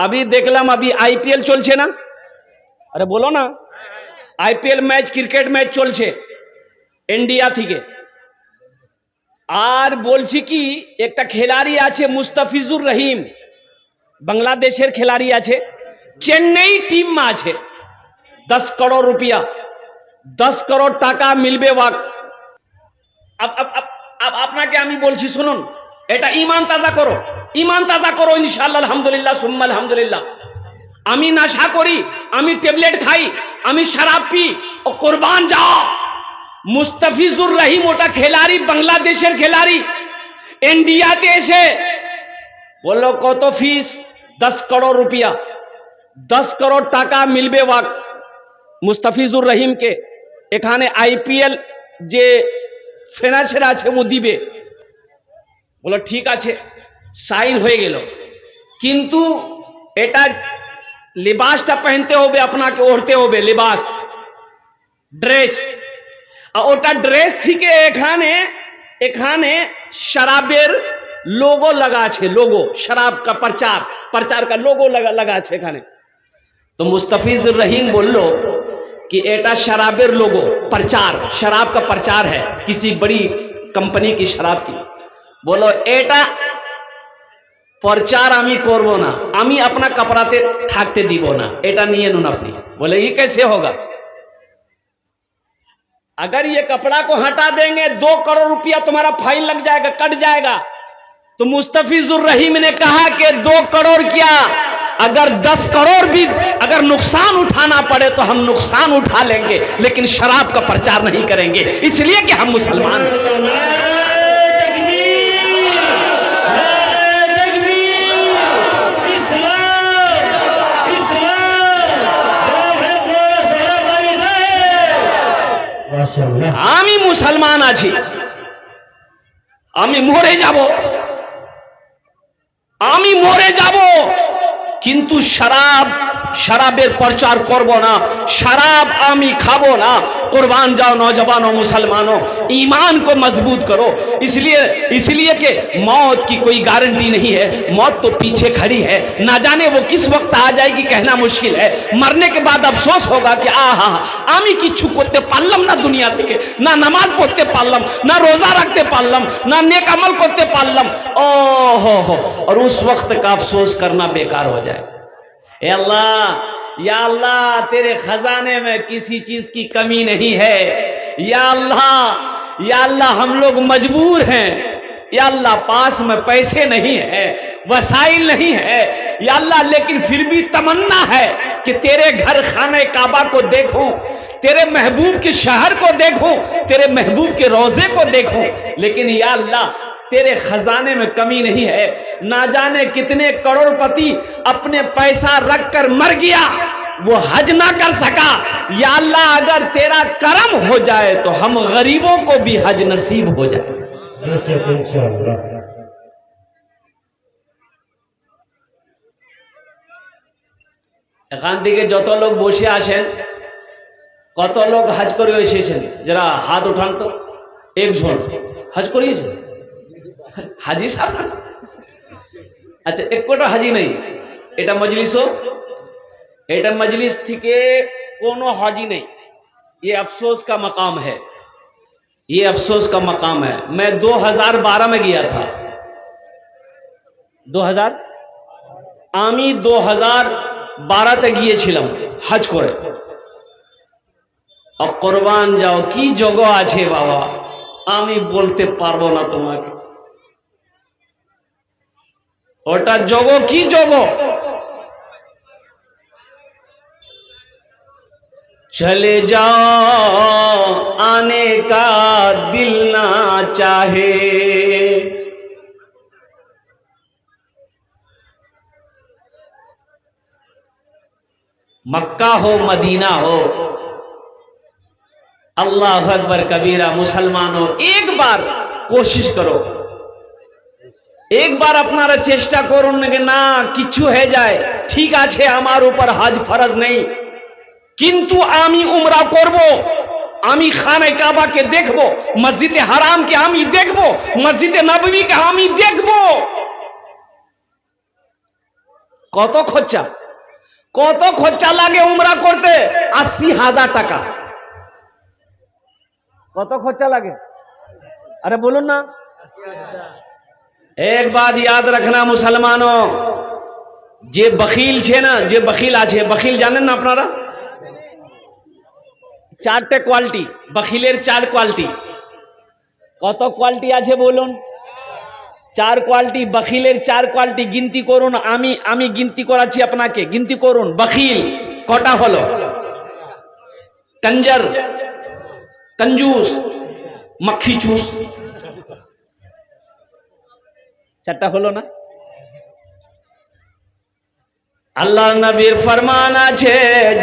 अभी देखलाम अभी आईपीएल चलছে ना, अरे बोलो ना, आईपीएल मैच क्रिकेट मैच चलছে इंडिया থেকে। আর বলছি কি একটা খেলোয়াড় আছে মুস্তাফিজুর রহিম, বাংলাদেশের খেলোয়াড় আছে, চেন্নাই টিম में আছে। 10 करोड़ रुपया, 10 करोड़ টাকা মিলবে ওয়াক। अब আপনাকে আমি বলছি শুনুন, এটা ঈমান তাজা করো, ঈমান তাজা করো ইনশাআল্লাহ। আলহামদুলিল্লাহ সুম্মা আলহামদুলিল্লাহ। আমি নেশা করি, আমি ট্যাবলেট খাই, আমি শরাব পি, ও কুরবান যাও। মুস্তাফিজুর রহিম ওটা খেলাড়ি, বাংলাদেশের খেলাড়ি, ইন্ডিয়াতে এসে বললো কত ফিস? 10 करोड़ रुपया, 10 करोड़ টাকা মিলবে ওয়াক মুস্তাফিজুর রহিমকে। এখানে আইপিএল যে ফিনান্সিয়ার আছে ও দিবে। বলো ঠিক আছে, সাইন হয়ে গেল, কিন্তু এটা লিবাসটা পहनते হবে, আপনাকে ওড়তে হবে লিবাস, ড্রেস। আর ওটা ড্রেস থেকে এখানে এখানে শরাবের লোগো লাগা আছে, লোগো शराब का प्रचार, प्रचार का लोगो लगा আছে এখানে। तो मुस्तफिजुर रहीम बोलो कि एटा शराबेर लोगो प्रचार, शराब का प्रचार है किसी बड़ी कंपनी की शराब की। बोलो एटा प्रचार आमी करबो ना, आमी अपना कपड़ाते थाकते दीबो ना, एटा निये नुन अपनी। बोले ये कैसे होगा? अगर ये कपड़ा को हटा देंगे 2 करोड़ रुपया तुम्हारा फाइन लग जाएगा, कट जाएगा। तो मुस्तफिजुर रहीम ने कहा कि 2 करोड़ क्या, अगर 10 करोड़ भी अगर नुकसान उठाना पड़े तो हम नुकसान उठा लेंगे, लेकिन शराब का प्रचार नहीं करेंगे, इसलिए कि हम मुसलमान हैं। আমি মুসলমান আছি, আমি মরে যাব, আমি মরে যাব, কিন্তু শরাবের प्रचार করব না, शराब आमी खाबो ना। कुर्बान जाओ नौजवानों, मुसलमानों, ईमान को मजबूत करो। इसलिए कि मौत की कोई गारंटी नहीं है, मौत तो पीछे खड़ी है, ना जाने वो किस वक्त आ जाएगी कहना मुश्किल है। मरने के बाद अफसोस होगा कि आहा आमी किच्छु करते पारलाम ना, दुनिया থেকে ना नमाज पढ़ते पारलाम, ना रोजा रखते पारलाम, ना नेक अमल करते पारलाम। ओहो हो, और उस वक्त का अफसोस करना बेकार हो जाए। ए अल्लाह, या अल्लाह तेरे खजाने में किसी चीज की कमी नहीं है। या अल्लाह हम लोग मजबूर हैं। या अल्लाह पास में पैसे नहीं है, वसाइल नहीं है। या अल्लाह लेकिन फिर भी तमन्ना है कि तेरे घर खाने काबा को देखूं, तेरे महबूब के शहर को देखूं, तेरे महबूब के रोजे को देखूं। लेकिन या अल्लाह तेरे खजाने में कमी नहीं है। ना जाने कितने करोड़पति अपने पैसा रखकर मर गया, वो हज ना कर सका। या अल्लाह अगर तेरा करम हो जाए तो हम गरीबों को भी हज नसीब हो जाए। এখান থেকে যত লোক বসে আসেন, কত লোক হজ করে এসেছেন? যারা হাত উঠান তো, একজন হজ করিয়েছেন? হাজি সাহেব? আচ্ছা, একটা হাজি নেই। এটা মজলিস থেকে কোনো হাজি নেই। ये अफसोस का मकाम है, ये अफसोस का मकाम है। मैं 2012 में गया था, 2000 আমি 2012তে গিয়েছিলাম হজ করে। আর কুরবান যাও কি যোগ আছে বাবা, আমি বলতে পারবো না তোমাকে। ওটা যোগ কি যোগ। चले जाओ आने का दिल ना चाहे, मक्का हो मदीना हो, अल्लाह अकबर कबीरा। मुसलमानों एक बार कोशिश करो, एक बार अपनारा चेष्टा करुन ना किच्छु है जाए, ठीक आछे आमार ऊपर हज फरज नहीं, किन्तु आमी उमरा करबो, आमी खाने काबा के देखबो, मस्जिदे हराम के आमी देखबो, मस्जिदे नबवी के आमी देखबो। কত খরচা, কত খরচা লাগে উমরা করতে? 80,000 টাকা। কত খরচা লাগে? अरे बोलून ना। एक बात याद रखना मुसलमानों, जे बखील छे ना, जे बखील आछे, बखील जानेन ना आपनारा? चारटे क्वालिटी, बखीलेर 4 क्वालिटी। कत क्वालिटी आछे बोलुन? 4 क्वालिटी, बखीलेर 4 क्वालिटी गिनती करुन। आमी गिनती कराচ্ছি আপনাকে, गिनती করুন। बखील কটা হলো? कंजर, कंजूस, मक्खी चूस, 4টা হলো না? আল্লাহ নবীর ফরমান আছে,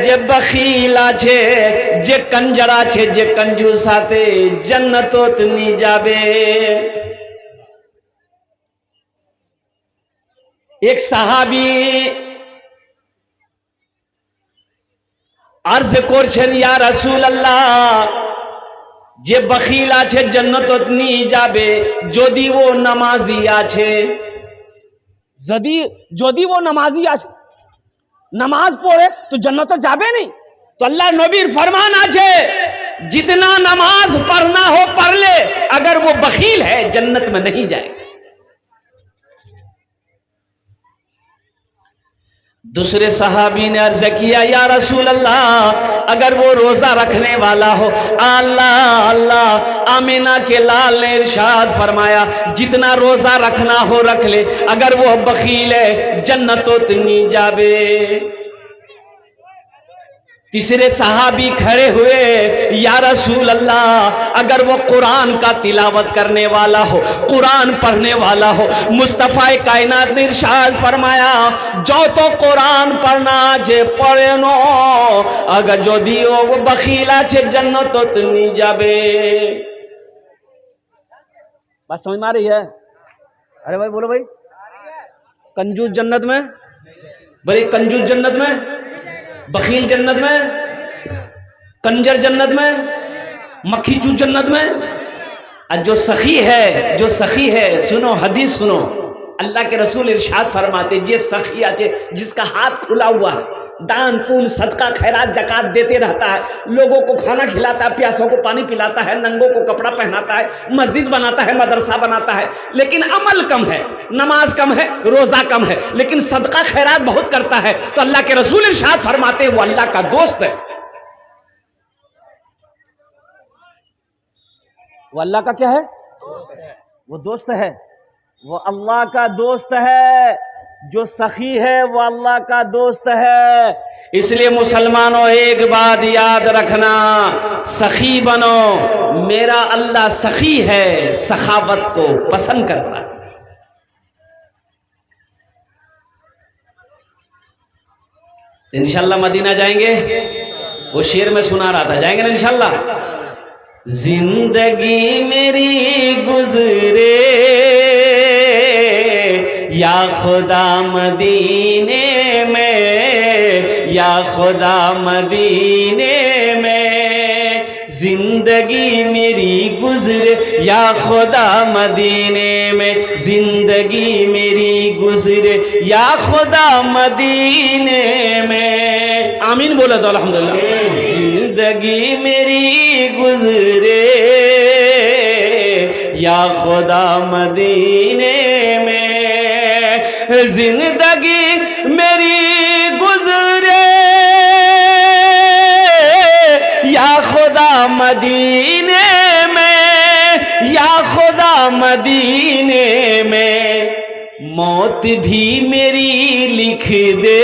যে বখিল আছে, যে कंजर আছে, যে कंजूस আছে, জান্নাতত নি যাবে। एक সাহাবী अर्ज করছেন, ইয়া রাসূলুল্লাহ, যে বখিল আছে জান্নাতত নি যাবে যদি ও নামাজি আছে। যদি ও নামাজি আছে, नमाज पढ़े तो जन्नत तो जाबे नहीं। तो अल्लाह नबीर फरमान आछे, जितना नमाज पढ़ना हो पढ़ ले, अगर वो बखील है जन्नत में नहीं जाएगा। दूसरे सहाबी ने अर्ज किया, या रसूल अल्लाह, अगर वो रोजा रखने वाला हो, अल्लाह अल्लाह, आमिना के लाल ने इरशाद फरमाया, जितना रोजा रखना हो रख ले, अगर वो बखील है जन्नतोत नहीं जाबे। तीसरे सहाबी खड़े हुए, या रसूल अल्लाह, अगर वो कुरान का तिलावत करने वाला हो, कुरान पढ़ने वाला हो, मुस्तफा कायनात ने इरशाद फरमाया, जो तो कुरान पढ़ना जे पढ़े नो, अगर যদি ও বখিল আছে जन्नतोत नहीं जाबे। बात समझ में आ रही है? अरे भाई बोलो भाई, कंजूस जन्नत में? भाई कंजूस जन्नत में, बखील जन्नत में, कंजर जन्नत में, मक्खी चूस जन्नत में। और जो सखी है, सुनो हदीस सुनो, अल्लाह के रसूल इरशाद फरमाते, जे सखी आचे, जिसका हाथ खुला हुआ है, दान पुण्य सदका खैरात जकात देते रहता है, लोगों को खाना खिलाता है, प्यासों को पानी पिलाता है, नंगों को कपड़ा पहनाता है, मस्जिद बनाता है, मदरसा बनाता है, लेकिन अमल कम है, नमाज कम है, रोजा कम है, लेकिन सदका खैरात बहुत करता है, तो अल्लाह के रसूल इरशाद फरमाते वो अल्लाह का दोस्त है। वो अल्लाह का क्या है? वो दोस्त है, वो अल्लाह का दोस्त है। जो सखी है वो अल्लाह का दोस्त है। इसलिए मुसलमानों एक बात याद रखना, सखी बनो। मेरा अल्लाह सखी है, सखावत को पसंद करता है। इंशाल्लाह मदीना जाएंगे, वो शेर में सुना रहा था, जाएंगे ना इंशाल्लाह। जिंदगी मेरी गुजरे या खुदा मदीने में, या खुदा मदीने में, जिंदगी मेरी गुजरे या खुदा मदीने में, जिंदगी मेरी गुजरे या खुदा मदीने में। आमीन बोला तो अल्हम्दुलिल्लाह। जिंदगी मेरी गुजरे या खुदा मदीने में, जिंदगी मेरी गुजरे या खुदा मदीने में, या खुदा मदीने में। मौत भी मेरी लिख दे,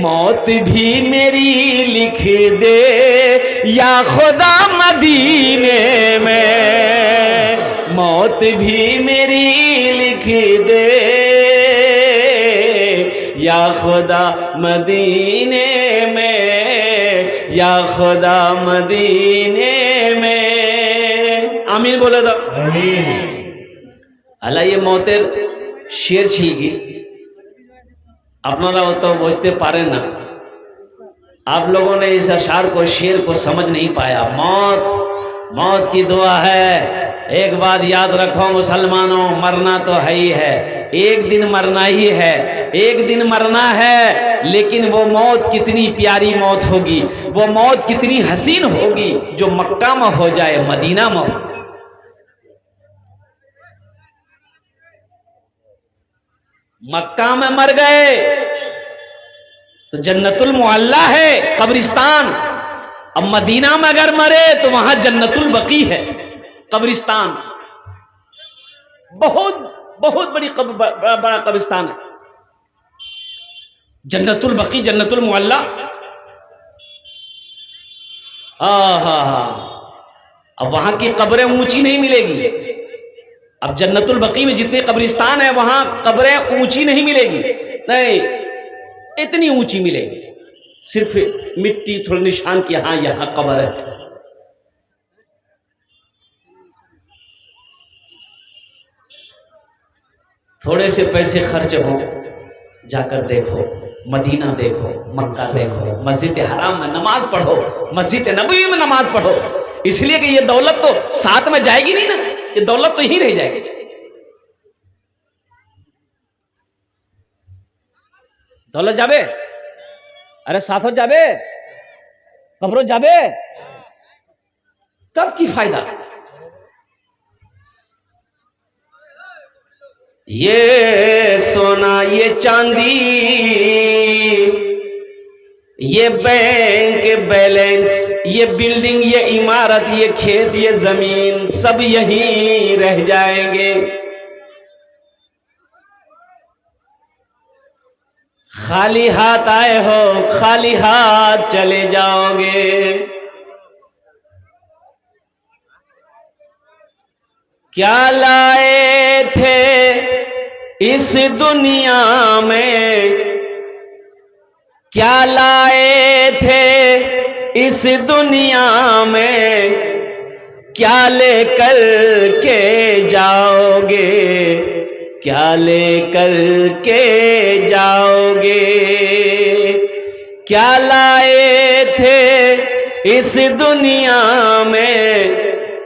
मौत भी मेरी लिख दे, या खुदा मदीने में। मौत भी मेरी लिख दे, या खुदा मदीने में, या खुदा मदीने में। आमीन बोले तो आमीन। अल्लाह ये मौतेर शेर छिलकी আপনারা तो बुझते पारे ना, आप लोगों ने इस अशार को शेर को समझ नहीं पाया। मौत मौत की दुआ है। एक बात याद रखो मुसलमानों, मरना तो है ही है, एक दिन मरना ही है, एक दिन मरना है, लेकिन वो मौत कितनी प्यारी मौत होगी, वो मौत कितनी हसीन होगी जो मक्का में हो जाए, मदीना में हो। मक्का में मर गए तो जन्नतुल मुअल्ला है कब्रिस्तान, अब मदीना में अगर मरे तो वहां जन्नतुल बकी है कब्रिस्तान। बहुत बहुत बड़ा कब्रिस्तान है जन्नतुल बकी, जन्नतुल मुअल्ला। अब वहां की कब्रें ऊंची नहीं मिलेगी। अब जन्नतुल बकी में जितने कब्रिस्तान है वहां कब्रें ऊंची नहीं मिलेगी, नहीं इतनी ऊंची मिलेगी, सिर्फ मिट्टी थोड़ी निशान की, हाँ यहां कब्र है। थोड़े से पैसे खर्च हो, जाकर देखो, मदीना देखो, मक्का देखो, मस्जिद हराम में नमाज पढ़ो, मस्जिद नबवी में नमाज पढ़ो, इसलिए कि ये दौलत तो साथ में जाएगी नहीं ना, ये दौलत तो यहीं रह जाएगी। दौलत जाबे, अरे साथों जाबे, कब्रों जाबे, तब की फायदा। ये सोना, ये चांदी, ये बैंक बैलेंस, ये बिल्डिंग, ये इमारत, ये खेत, ये जमीन, सब यहीं रह जाएंगे। खाली हाथ आए हो, खाली हाथ चले जाओगे। क्या लाए थे इस दुनिया में, क्या लाए थे इस दुनिया में, क्या लेकर के जाओगे, क्या लेकर के जाओगे। क्या लाए थे इस दुनिया में,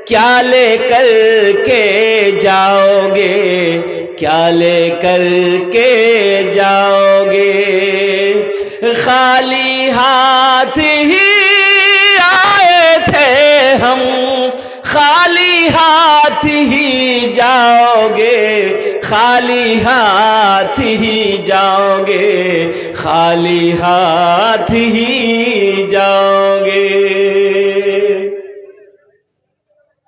क्या लेकर के जाओगे, क्या लेकर के जाओगे। खाली हाथ ही आए थे हम, खाली हाथ ही जाओगे, खाली हाथ ही जाओगे, खाली हाथ ही जाओगे।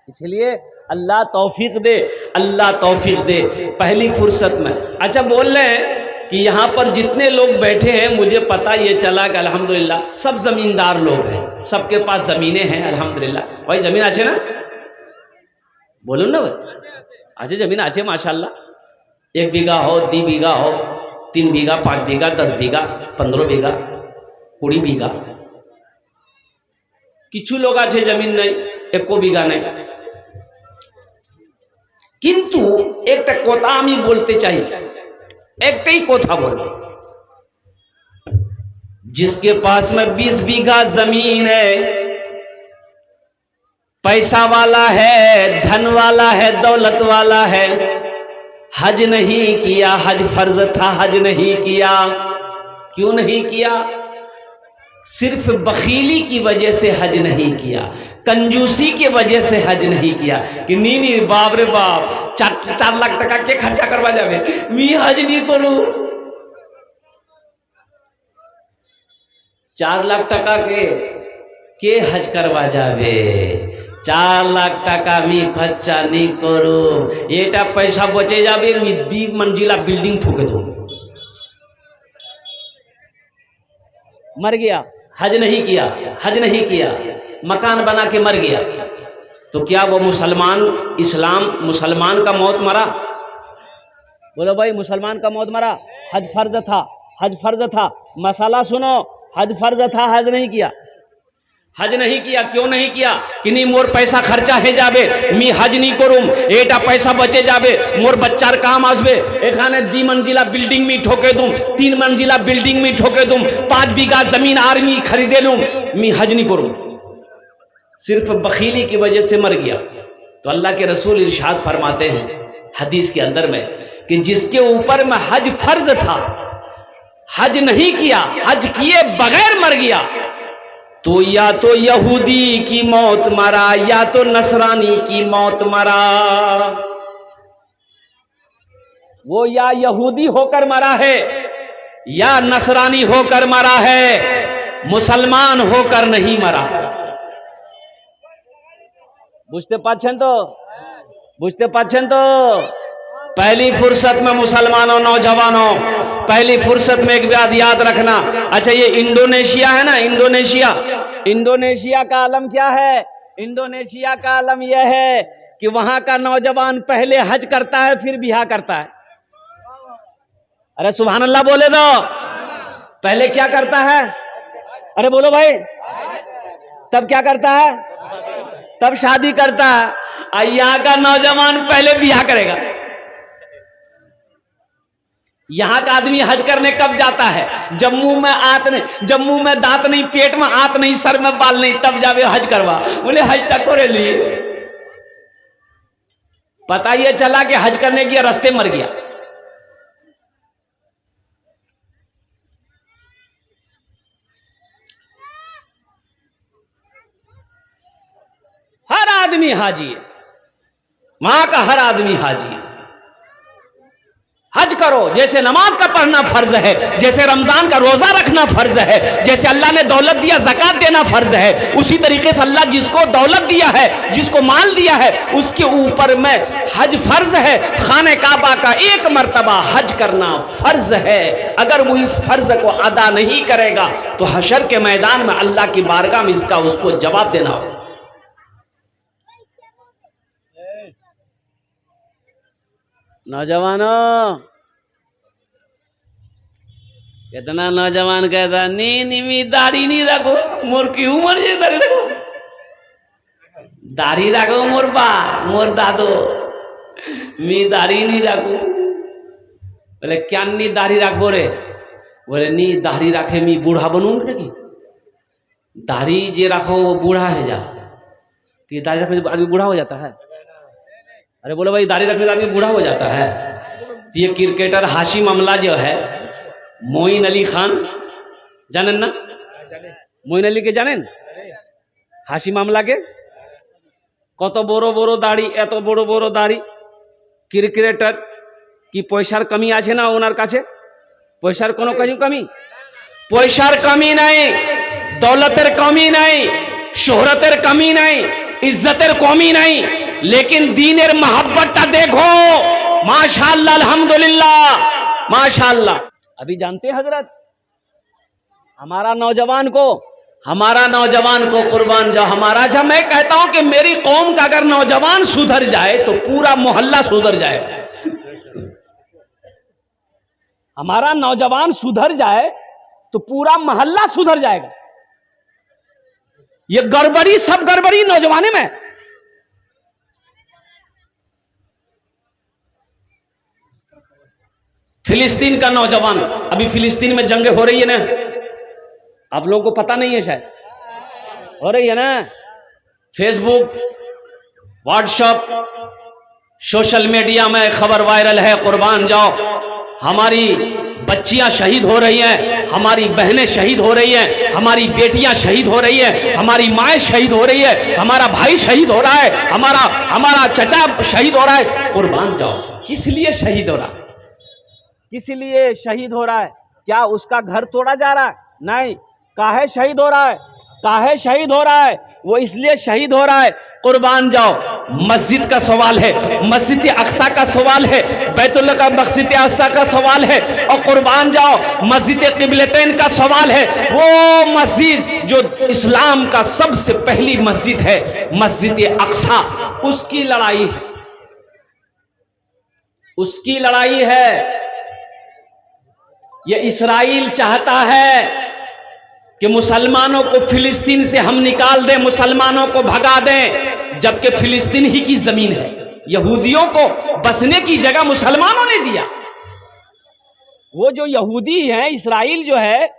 इसलिए अल्लाह तौफीक दे, अल्लाह तौफीक दे पहली फुर्सत में। अच्छा बोल रहे हैं कि यहाँ पर जितने लोग बैठे हैं, मुझे पता ये चला कि अल्हम्दुलिल्लाह सब जमींदार लोग हैं, सबके पास जमीनें हैं अल्हम्दुलिल्लाह। भाई जमीन आछे ना, बोलो ना भाई, आछे जमीन आछे माशाल्लाह। 1 बीघा हो, 2 बीघा हो, 3 बीघा, 5 बीघा, 10 बीघा, 15 बीघा, 20 बीघा। किछु लोग आछे जमीन नहीं, 1 बीघा नहीं। किंतु एक कोथा आमी बोलते चाहिए, एक ही कोथा बोलो। जिसके पास में 20 बीघा जमीन है, पैसा वाला है, धन वाला है, दौलत वाला है, हज नहीं किया, हज फर्ज था, हज नहीं किया। क्यों नहीं किया? सिर्फ बखीली की वजह से हज नहीं किया, कंजूसी की वजह से हज नहीं किया। कि नी बाप रे बाप, 4 लाख टका के खर्चा करवा जावे, मी हज नहीं करूं। 4 लाख टका के हज करवा जावे, 4 लाख टका मी खर्चा नहीं करो। एटा पैसा बचे जावे, मी 2 मंजिला बिल्डिंग ठोके दो। मर गया, हज नहीं किया, हज नहीं किया, मकान बना के मर गया, तो क्या वो मुसलमान, इस्लाम मुसलमान का मौत मरा? बोलो भाई, मुसलमान का मौत मरा? हज फर्ज था, हज फर्ज था। मसाला सुनो, हज फर्ज था, हज नहीं किया, हज नहीं किया। क्यों नहीं किया? कि नहीं मोर पैसा खर्चा है जाबे, मी हज नहीं करूम, एटा पैसा बचे जाबे, मोर बच्चार काम आसबे, एखाने 2 मंजिला बिल्डिंग में ठोके दूं, 3 मंजिला बिल्डिंग में ठोके दूं, 5 बीघा जमीन आर्मी खरीदे लूं, मी हज नहीं करूं। सिर्फ बखीली की वजह से मर गया। तो अल्लाह के रसूल इरशाद फरमाते हैं हदीस के अंदर में कि जिसके ऊपर में हज फर्ज था, हज नहीं किया, हज किए बगैर मर गया, तो या तो यहूदी की मौत मरा या तो नसरानी की मौत मरा। वो या यहूदी होकर मरा है या नसरानी होकर मरा है, मुसलमान होकर नहीं मरा। बुझते पाछन तो, बुझते पाछन तो। पहली फुर्सत में मुसलमानों, नौजवानों, पहली फुर्सत में एक बात याद रखना। अच्छा, ये इंडोनेशिया है ना, इंडोनेशिया, इंडोनेशिया का आलम क्या है? इंडोनेशिया का आलम यह है कि वहां का नौजवान पहले हज करता है फिर बियाह करता है। अरे सुभान अल्लाह बोले दो। पहले क्या करता है? अरे बोलो भाई। तब क्या करता है? तब शादी करता है। यहाँ का नौजवान पहले बियाह करेगा। यहाँ का आदमी हज करने कब जाता है? जब मुंह में आत नहीं, जब मुंह में दांत नहीं, पेट में आत नहीं, सर में बाल नहीं, तब जावे हज करवा। बोले हज तक करे लिए पता ये चला कि हज करने के रास्ते मर गया। हर आदमी हाजी है, वहां का हर आदमी हाजी है। हज करो, जैसे नमाज का पढ़ना फर्ज है, जैसे रमजान का रोजा रखना फर्ज है, जैसे अल्लाह ने दौलत दिया ज़कात देना फर्ज है, उसी तरीके से अल्लाह जिसको दौलत दिया है, जिसको माल दिया है, उसके ऊपर में हज फर्ज है। खाने काबा का एक मर्तबा हज करना फर्ज है। अगर वो इस फर्ज को अदा नहीं करेगा तो हशर के मैदान में अल्लाह की बारगाह में इसका उसको जवाब देना होगा। नौजवानों, कितना नौजवान कहता नहीं दाढ़ी नहीं रखो, मोर की उम्र ये दाढ़ी रखो, दाढ़ी रखो मोर बा मोर दादो, मी दाढ़ी नहीं रखू। बोले क्या नी दाढ़ी रखबो रे? बोले नी दाढ़ी रखे मी बूढ़ा बनू की दाढ़ी जे रखो वो बूढ़ा है जा कि दाढ़ी रखने से आदमी बूढ़ा हो जाता है? अरे बोलो भाई, दाढ़ी रखने से आदमी बूढ़ा हो जाता है? तो ये क्रिकेटर हाशिम अमला जो है, मोइन अली खान जानेन ना? मोइन अली के जानेन? हाशिम अमला के कत बड़ो बड़ो दाढ़ी, एत बड़ो बड़ो दाढ़ी। क्रिकेटर की पैसार कमी आछे ना ओनार काछे? पैसार कोनो कमी, पैसार कमी नहीं, दौलतेर कमी नहीं, शोहरतेर कमी नहीं, इज्जतेर कमी नहीं, लेकिन दीनेर मोहब्बतटा देखो। माशाअल्लाह, अल्हम्दुलिल्लाह, माशाअल्लाह। अभी जानते हैं हजरत, हमारा नौजवान को कुर्बान जाओ। हमारा, जब मैं कहता हूं कि मेरी कौम का अगर नौजवान सुधर जाए तो पूरा मोहल्ला सुधर जाएगा। हमारा नौजवान सुधर जाए तो पूरा मोहल्ला सुधर जाएगा। ये गड़बड़ी, सब गड़बड़ी नौजवाने में। फिलिस्तीन का नौजवान, अभी फिलिस्तीन में जंग हो रही है ना, आप लोगों को पता नहीं है, शायद हो रही है ना। फेसबुक, व्हाट्सएप, सोशल मीडिया में खबर वायरल है, कुर्बान जाओ, हमारी बच्चियां शहीद हो रही हैं, हमारी बहनें शहीद हो रही हैं, हमारी बेटियां शहीद हो रही हैं, हमारी माएँ शहीद हो रही है, हमारा भाई शहीद हो रहा है, हमारा चचा शहीद हो रहा है। कुर्बान जाओ, किस लिए शहीद हो रहा है? किस लिए शहीद हो रहा है? क्या उसका घर तोड़ा जा रहा है? नहीं। काहे शहीद हो रहा है? काहे शहीद हो रहा है? वो इसलिए शहीद हो रहा है। कुर्बान जाओ, मस्जिद का सवाल है, मस्जिद अक्सा का सवाल है, बैतुल्लाह का मस्जिद अक्सा का सवाल है, और कुर्बान जाओ मस्जिद क़िबलतैन का सवाल है। वो मस्जिद जो इस्लाम का सबसे पहली मस्जिद है, मस्जिद अक्सा, उसकी लड़ाई है, उसकी लड़ाई है। ये इस्राइल चाहता है कि मुसलमानों को फिलिस्तीन से हम निकाल दें, मुसलमानों को भगा दें, जबकि फिलिस्तीन ही की जमीन है। यहूदियों को बसने की जगह मुसलमानों ने दिया। वो जो यहूदी हैं, इस्राइल जो है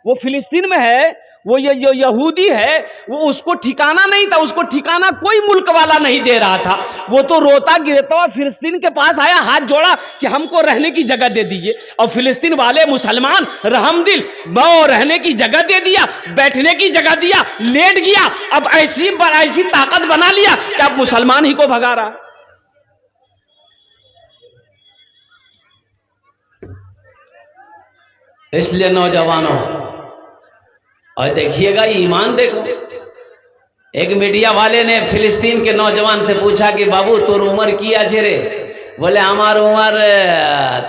वो फिलिस्तीन में है, वो ये जो यहूदी है वो उसको ठिकाना नहीं था, उसको ठिकाना कोई मुल्क वाला नहीं दे रहा था। वो तो रोता गिरता हुआ फिलिस्तीन के पास आया, हाथ जोड़ा कि हमको रहने की जगह दे दीजिए। और फिलिस्तीन वाले मुसलमान रहमदिल, वो रहने की जगह दे दिया, बैठने की जगह दिया, लेट गया। अब ऐसी ताकत बना लिया कि अब मुसलमान ही को भगा रहा। इसलिए नौजवानों, और देखिएगा ईमान देखो, एक मीडिया वाले ने फिलिस्तीन के नौजवान से पूछा कि बाबू तोर उम्र की आछे रे? बोले हमार उम्र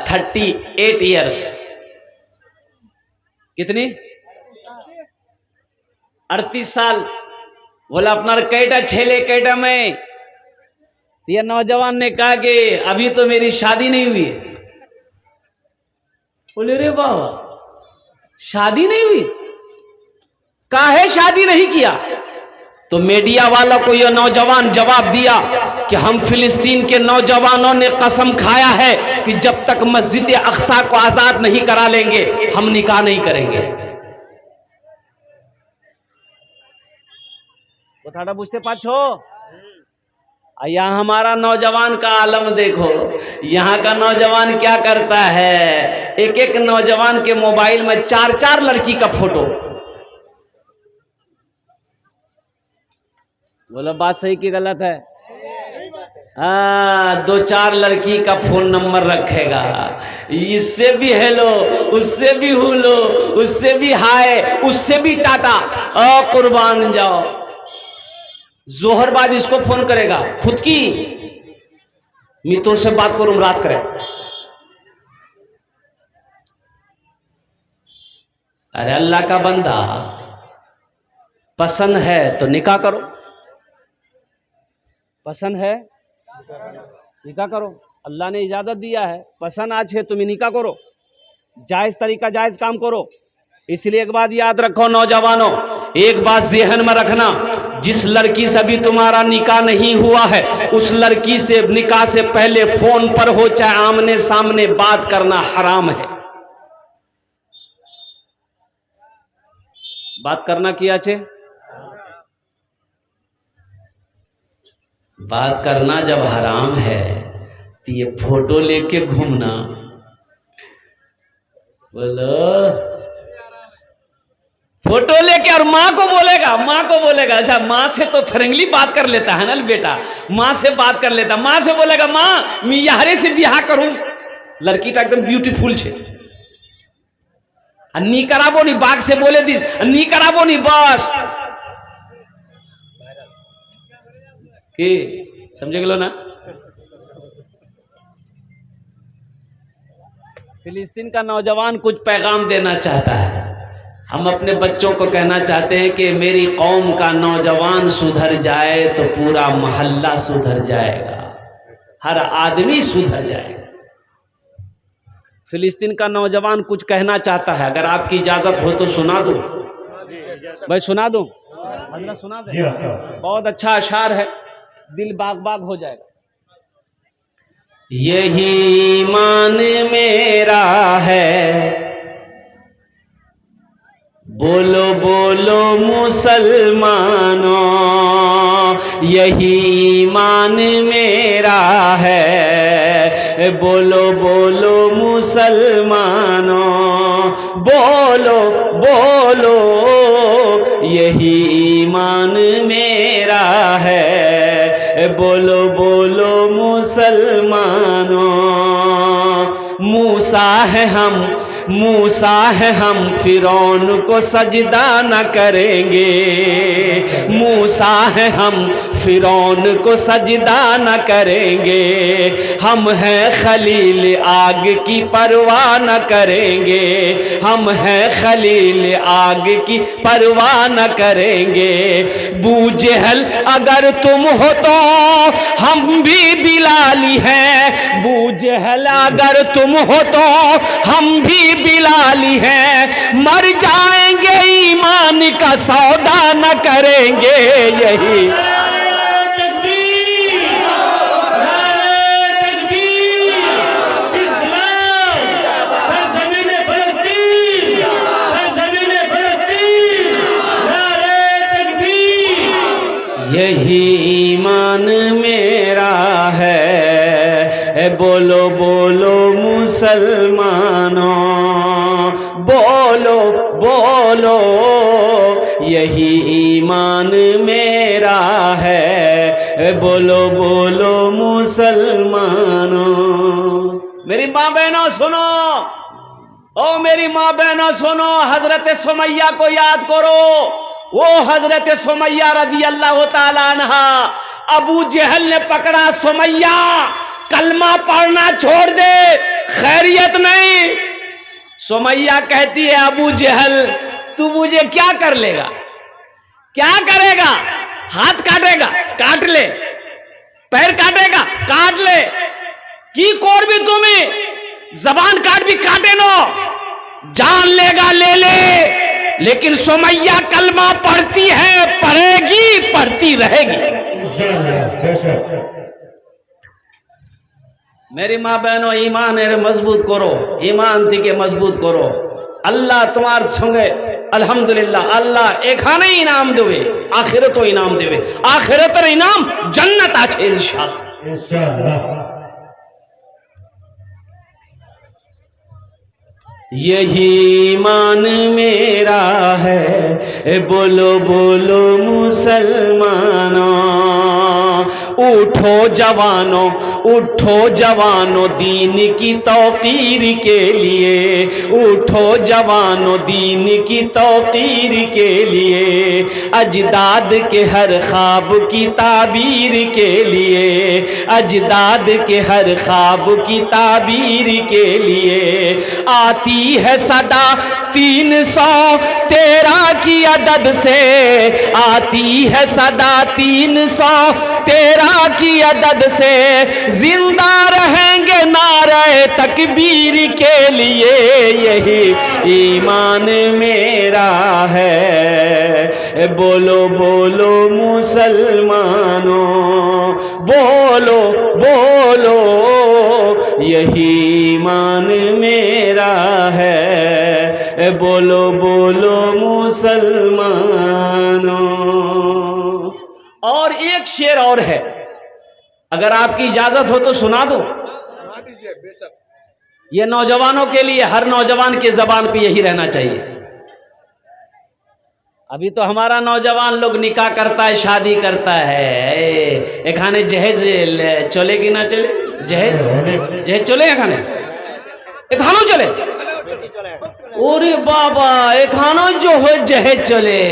38 ईयर्स। कितनी? 38 साल। बोला अपना कैटा छेले कैटा में? यह नौजवान ने कहा कि अभी तो मेरी शादी नहीं हुई। बोले रे बाबा, शादी नहीं हुई? काहे शादी नहीं किया? तो मीडिया वालों को यह नौजवान जवाब दिया कि हम फिलिस्तीन के नौजवानों ने कसम खाया है कि जब तक मस्जिद अक्सा को आजाद नहीं करा लेंगे हम निकाह नहीं करेंगे। কথাটা বুঝতে পারছো? यहाँ हमारा नौजवान का आलम देखो, यहाँ का नौजवान क्या करता है, एक एक नौजवान के मोबाइल में 4-4 लड़की का फोटो। बोलो बात सही कि गलत है? हाँ, 2-4 लड़की का फोन नंबर रखेगा, इससे भी हेलो, उससे भी हुलो, उससे भी हाय, उससे भी टाटा। कुर्बान जाओ। जोहर बाद इसको फोन करेगा, खुद की मित्रों से बात करूं रात करे। अरे अल्लाह का बंदा, पसंद है तो निकाह करो, पसंद है निकाह करो। अल्लाह ने इजाजत दिया है, पसंद आज है तुम निकाह करो, जायज तरीका जायज काम करो। इसलिए एक बात याद रखो नौजवानों, एक बात ज़हन में रखना, जिस लड़की से भी तुम्हारा निकाह नहीं हुआ है उस लड़की से निकाह से पहले फोन पर हो चाहे आमने सामने बात करना हराम है। बात करना किया छे? बात करना जब हराम है तो ये फोटो लेके घूमना, बोलो फोटो लेके, और माँ को बोलेगा अच्छा माँ से तो फ्रेंकली बात कर लेता है ना बेटा, माँ से बात कर लेता, माँ से बोलेगा माँ मैं यारे से ब्याह करूं, लड़की तो एकदम ब्यूटीफुल छे, नी कराबो नी, बाग से बोले दिस नी कराबो नी, बस कि समझे गेलो ना। फिलिस्तीन का नौजवान कुछ पैगाम देना चाहता है। हम अपने बच्चों को कहना चाहते हैं कि मेरी कौम का नौजवान सुधर जाए तो पूरा मोहल्ला सुधर जाएगा, हर आदमी सुधर जाएगा। फिलिस्तीन का नौजवान कुछ कहना चाहता है, अगर आपकी इजाजत हो तो सुना दूं भाई, सुना दूं? सुना दे, बहुत अच्छा अशार है, दिल बाग बाग हो जाएगा। यही ईमान मेरा है, बोलो बोलो मुसलमानों, यही ईमान मेरा है, बोलो बोलो मुसलमानों, बोलो बोलो यही ईमान मेरा है, बोलो बोलो मुसलमानों। मूसा है हम फिरौन को सजदा न करेंगे, मूसा है हम फिरौन को सजदा न करेंगे, हम हैं खलील आग की परवाह न करेंगे, हम हैं खलील आग की परवाह न करेंगे। बूजहल अगर तुम हो तो हम भी बिलाली हैं, बूजहल अगर तुम हो तो हम भी बिलाली हैं, मर जाएंगे ईमान का सौदा न करेंगे। यही यही ईमान मेरा है, बोलो बोलो मुसलमानों, बोलो बोलो यही ईमान मेरा है, बोलो बोलो मुसलमानों। मेरी माँ बहनों सुनो, ओ मेरी माँ बहनों सुनो, हजरत सुमैया को याद करो। वो हजरत सुमैया रदी अल्लाह ताला अन्हा, अबू जहल ने पकड़ा, सुमैया कलमा पढ़ना छोड़ दे, खैरियत नहीं। सुमैया कहती है, अबू जहल तू मुझे क्या कर लेगा, क्या करेगा? हाथ काटेगा, काट ले, पैर काटेगा, काट ले, की कोर भी तुम्हें, जबान काट भी काटे नो, जान लेगा ले ले, लेकिन सुमैया कलमा पढ़ती है, पढ़ेगी, पढ़ती रहेगी। मेरी माँ बहनों, ईमान मजबूत करो, ईमान थी के मजबूत करो। अल्लाह तुम्हारे संगे अल्हम्दुलिल्लाह, अल्लाह एखाने इनाम देवे, आखिरतो इनाम देवे, आखिरतर इनाम जन्नत आछे इंशाअल्लाह। यही ईमान मेरा है, बोलो बोलो मुसलमानों, उठो जवानों, उठो जवानों दीन की तौकीर के लिए, उठो जवानों दीन की तौकीर के लिए, अजदाद के हर ख्वाब की ताबीर के लिए, अजदाद के हर ख्वाब की ताबीर के लिए, आती है सदा 313 की अदद से, आती है सदा 313 की अदद से, जिंदा रहेंगे नारे तकबीर के लिए, यही ईमान मेरा है, बोलो बोलो मुसलमानों, बोलो बोलो यही ईमान मेरा है, बोलो बोलो मुसलमानों। और एक शेर और है, अगर आपकी इजाजत हो तो सुना दो। ये नौजवानों के लिए, हर नौजवान के जबान पे यही रहना चाहिए। अभी तो हमारा नौजवान लोग निकाह करता है, शादी करता है, एखाने जहेज चलेगी ना चले, जहेज चले, एखाने एखानो चले, ओरे बाबा एखानो जो हो जहेज चले।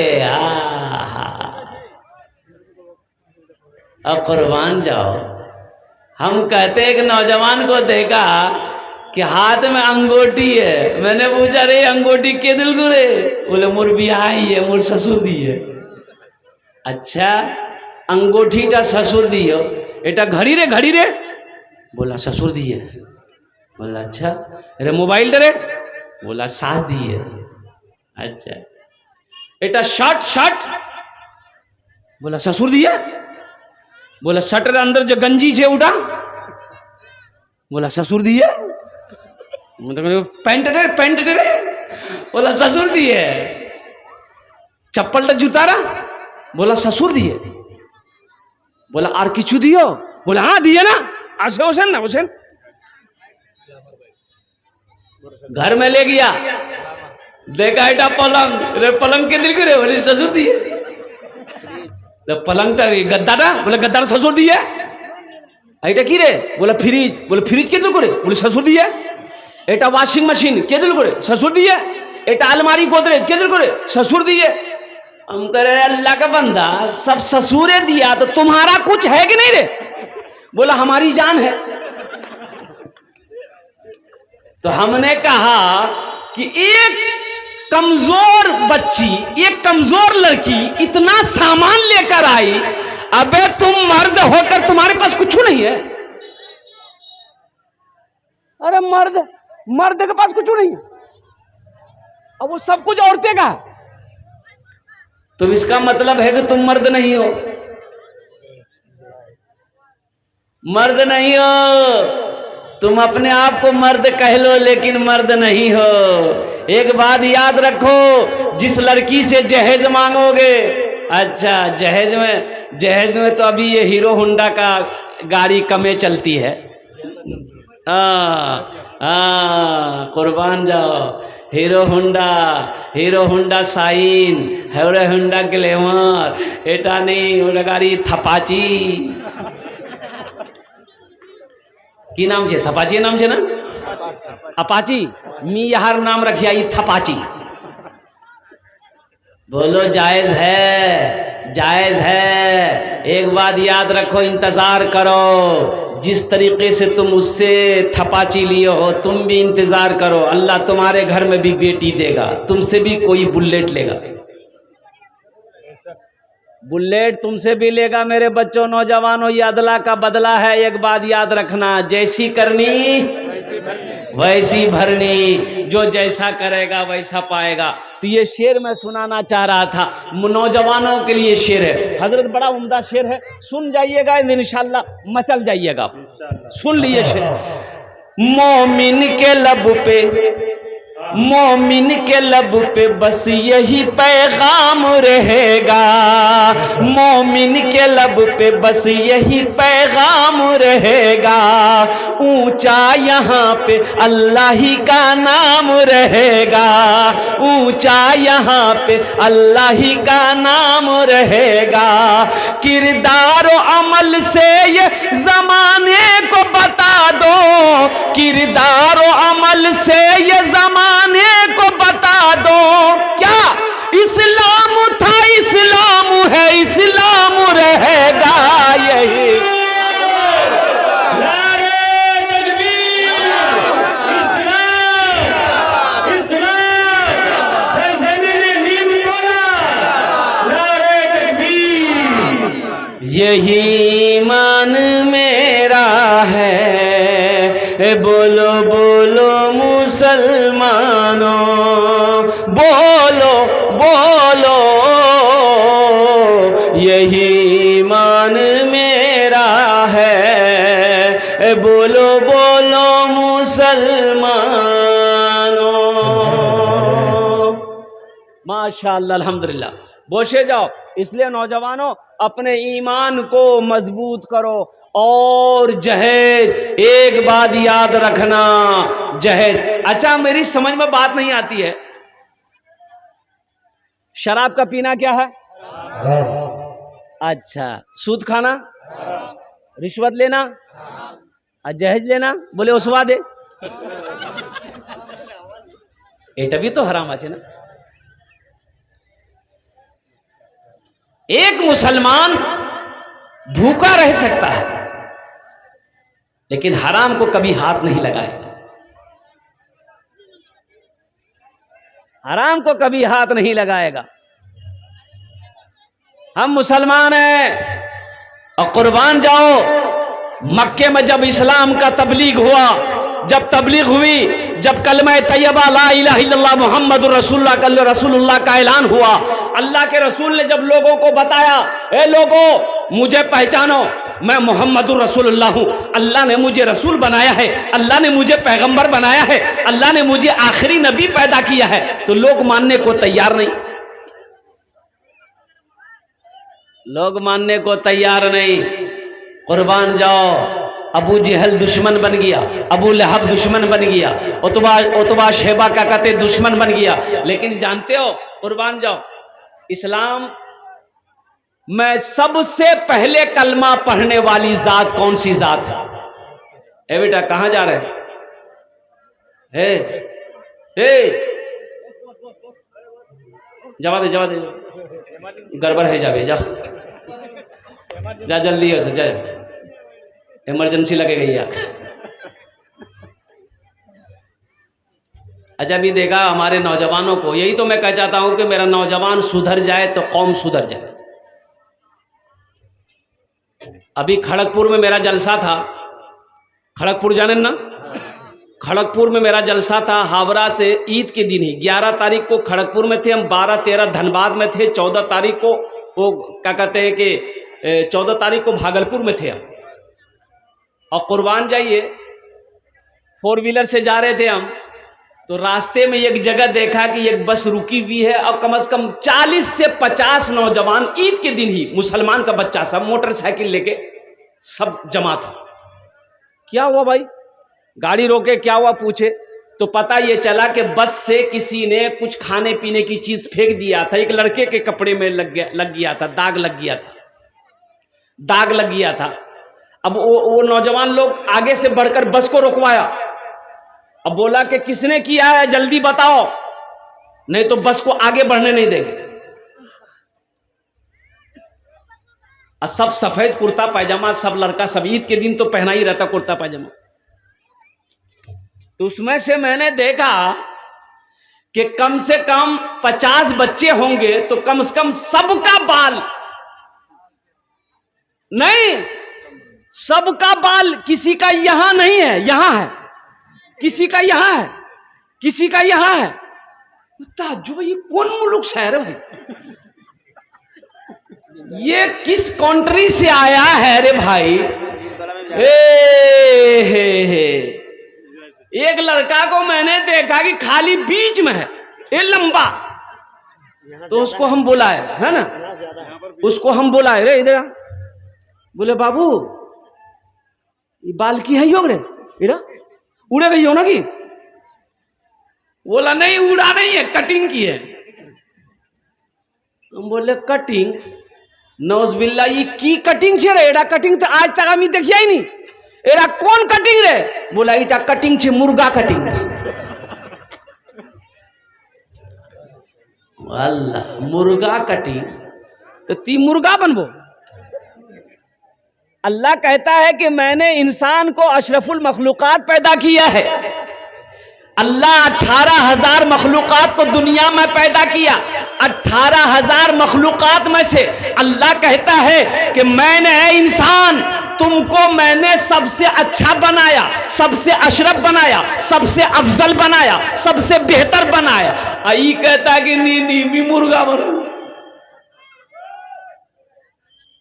अब कुर्बान जाओ, हम कहते एक नौजवान को देखा कि हाथ में अंगूठी है, मैंने पूछा रे अंगूठी के दिल गुरे, बोले मोर बियाही है, मोर ससुर दी है। अच्छा अंगूठीटा ससुर दियो, एटा घड़ी रे, घड़ी रे, बोला ससुर दी है। बोला अच्छा, अरे मोबाइल रे, बोला सास दी है। अच्छा एटा शर्ट, शर्ट, बोला ससुर दी है। बोला शर्ट रे अंदर जो गंजी छे उठा, बोला ससुर दी है। मतलब पैंट रे, पैंट रे, बोला ससुर दी है। चप्पल टा जूता रा, बोला ससुर दिए। बोला आर किचु दियो, बोला हाँ दिए ना, आसे होसेन ना होसेन। घर में ले गया, देखा एटा पलंग रे, पलंग के दिल करे, बोले ससुर दिए। तो पलंग टा गद्दा टा, बोले गद्दा ससुर दिए। एटा की रे, बोला फ्रिज, बोले फ्रिज के दिल करे, बोले ससुर दिए। एटा वॉशिंग मशीन के दिल करे, ससुर दिए। एटा अलमारी गोदरेज के दिल करे, ससुर दिए। हम करे अल्लाह का बंदा, सब ससुरे दिया तो तुम्हारा कुछ है कि नहीं रे? बोला हमारी जान है। तो हमने कहा कि एक कमजोर बच्ची, एक कमजोर लड़की इतना सामान लेकर आई, अबे तुम मर्द होकर तुम्हारे पास कुछ नहीं है। अरे मर्द के पास कुछ नहीं है, अब वो सब कुछ औरतें का। तो इसका मतलब है कि तुम मर्द नहीं हो, मर्द नहीं हो। तुम अपने आप को मर्द कह लो, लेकिन मर्द नहीं हो। एक बात याद रखो, जिस लड़की से जहेज मांगोगे, अच्छा जहेज में जहेज में तो अभी ये हीरो होंडा का गाड़ी कमे चलती है। कुर्बान जाओ, hero Honda shine, hero Honda glamour, एटा नहीं ओटा गाड़ी थपाची की नाम छे, थपाची नाम छे ना, अपाची मी यार नाम रखिया ये थपाची। बोलो जायज है, जायज है। एक बात याद रखो, इंतजार करो। जिस तरीके से तुम उससे थपाची लिए हो, तुम भी इंतजार करो, अल्लाह तुम्हारे घर में भी बेटी देगा, तुमसे भी कोई बुलेट लेगा, बुलेट तुमसे भी लेगा। मेरे बच्चों, नौजवानों, ये अदला का बदला है। एक बात याद रखना, जैसी करनी वैसी भरनी, जो जैसा करेगा वैसा पाएगा। तो ये शेर मैं सुनाना चाह रहा था, नौजवानों के लिए शेर है हजरत, बड़ा उम्दा शेर है, सुन जाइएगा, इंशाअल्लाह मचल जाइएगा। सुन लिए शेर। मोमिन के लब पे, मोमिन के लब पे बस यही पैगाम रहेगा, मोमिन के लब पे बस यही पैगाम रहेगा, ऊंचा यहाँ पे अल्लाह ही का नाम रहेगा, ऊंचा यहाँ पे अल्लाह ही का नाम रहेगा। किरदार और अमल से ये जमाने को बता दो, किरदार और अमल से ये जमाने को बता दो, क्या इस्लाम था, इस्लाम है, इस्लाम रहेगा यही। यही ईमान मेरा है, बोलो बोलो मुसलमानों, बोलो बोलो, यही ईमान मेरा है, बोलो बोलो मुसलमानों। माशाअल्लाह, अल्हम्दुलिल्लाह। बोशे जाओ। इसलिए नौजवानों, अपने ईमान को मजबूत करो। और जहेज, एक बात याद रखना, जहेज। अच्छा, मेरी समझ में बात नहीं आती है, शराब का पीना क्या है? अच्छा, सूद खाना, रिश्वत लेना और जहेज लेना, बोले उसवा दे, एटा भी तो हराम আছে ना। एक मुसलमान भूखा रह सकता है, लेकिन हराम को कभी हाथ नहीं लगाएगा, हराम को कभी हाथ नहीं लगाएगा। हम मुसलमान हैं। और कुर्बान जाओ, मक्के में जब इस्लाम का तबलीग हुआ, जब तबलीग हुई, जब कलमा तैयबा ला इलाहा इल्लल्लाह मुहम्मदुर रसूलुल्लाह का ऐलान हुआ, अल्लाह के रसूल ने जब लोगों को बताया, ए लोगों मुझे पहचानो, मैं मोहम्मदुर रसूलुल्लाह हूँ, अल्लाह ने मुझे रसूल बनाया है, अल्लाह ने मुझे पैगंबर बनाया है, अल्लाह ने मुझे आखिरी नबी पैदा किया है, तो लोग मानने को तैयार नहीं, लोग मानने को तैयार नहीं। कुर्बान जाओ, अबू जहल दुश्मन बन गया, अबू लहब दुश्मन बन गया, उतबा शेबा का कहते दुश्मन बन गया। लेकिन जानते हो, कुर्बान जाओ, इस्लाम में सबसे पहले कलमा पढ़ने वाली जात कौन सी जात है? ए बेटा, कहां जा रहे हैं? जवा दे, गड़बड़ है, जावे जा, जा जल्दी हो, जा, इमरजेंसी लगे गई यार। अच्छा, भी देखा हमारे नौजवानों को, यही तो मैं कह चाहता हूं कि मेरा नौजवान सुधर जाए तो कौम सुधर जाए। अभी खड़गपुर में मेरा जलसा था, खड़गपुर जाने ना, खड़गपुर में मेरा जलसा था, हावड़ा से ईद के दिन ही 11 तारीख को खड़गपुर में थे हम, 12-13 धनबाद में थे, 14 तारीख को वो क्या कहते हैं कि 14 तारीख को भागलपुर में थे हम। और कुर्बान जाइए, 4 व्हीलर से जा रहे थे हम, तो रास्ते में एक जगह देखा कि एक बस रुकी हुई है और कम से कम 40 से 50 नौजवान ईद के दिन ही मुसलमान का बच्चा सब मोटरसाइकिल लेके सब जमा था। क्या हुआ भाई, गाड़ी रोके, क्या हुआ पूछे तो पता ये चला कि बस से किसी ने कुछ खाने पीने की चीज फेंक दिया था, एक लड़के के कपड़े में लग गया था, दाग लग गया था। अब वो नौजवान लोग आगे से बढ़कर बस को रुकवाया। अब बोला कि किसने किया है जल्दी बताओ, नहीं तो बस को आगे बढ़ने नहीं देंगे। और सब सफेद कुर्ता पैजामा, सब लड़का, सब ईद के दिन तो पहना ही रहता कुर्ता पैजामा। तो उसमें से मैंने देखा कि कम से कम 50 बच्चे होंगे, तो कम से कम सबका बाल नहीं, सबका बाल, किसी का यहां नहीं है, यहां है, किसी का यहां है, किसी का यहां है। ताज्जुब, ये कौन मुल्क शहर है भाई, ये किस कंट्री से आया है रे भाई। हे एक लड़का को मैंने देखा कि खाली बीच में है, ये लंबा, तो उसको हम बुलाए, है ना, उसको हम बुलाए, रे इधर, बोले बाबू ये बाल की है योग रे, इधर उड़े गई हो ना कि, बोला नहीं उड़ा नहीं है, कटिंग की है। हम बोले कटिंग, नौजबिल्ला ये की कटिंग छे रे, एडा कटिंग तो आज तक हमें देखिया ही नहीं, एरा कौन कटिंग रे, बोला इटा कटिंग छे मुर्गा कटिंग। अल्लाह, मुर्गा कटिंग, तो ती मुर्गा बनबो। अल्लाह कहता है कि मैंने इंसान को अशरफुल मखलूकात पैदा किया है। अल्लाह 18,000 मखलूकात को दुनिया में पैदा किया। 18,000 मखलूकात में से अल्लाह कहता है कि मैंने इंसान, तुमको मैंने सबसे अच्छा बनाया, सबसे अशरफ बनाया, सबसे अफजल बनाया, सबसे बेहतर बनाया। आई कहता है कि नी मुर्गा बनो।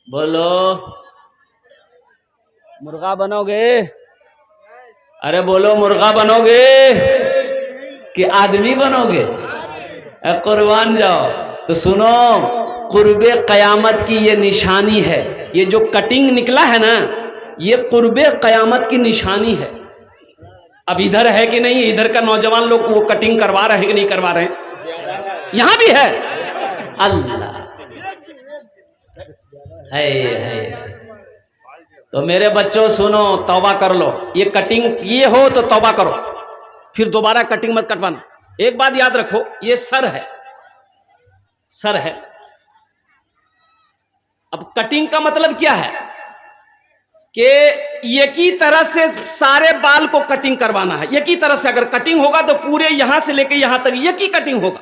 बोलो मुर्गा बनोगे? अरे बोलो मुर्गा बनोगे कि आदमी बनोगे? कुर्बान जाओ। तो सुनो, कुर्बे कयामत की ये निशानी है। ये जो कटिंग निकला है ना, ये कुर्बे कयामत की निशानी है। अब इधर है कि नहीं, इधर का नौजवान लोग वो कटिंग करवा रहे हैं कि नहीं करवा रहे हैं? यहां भी है। अल्लाह है। तो मेरे बच्चों सुनो, तौबा कर लो। ये कटिंग किए हो तो तौबा करो, फिर दोबारा कटिंग मत कटवाना। एक बात याद रखो, ये सर है, सर है। अब कटिंग का मतलब क्या है कि एक ही तरह से सारे बाल को कटिंग करवाना है। एक ही तरह से अगर कटिंग होगा तो पूरे यहां से लेके यहां तक एक ही कटिंग होगा।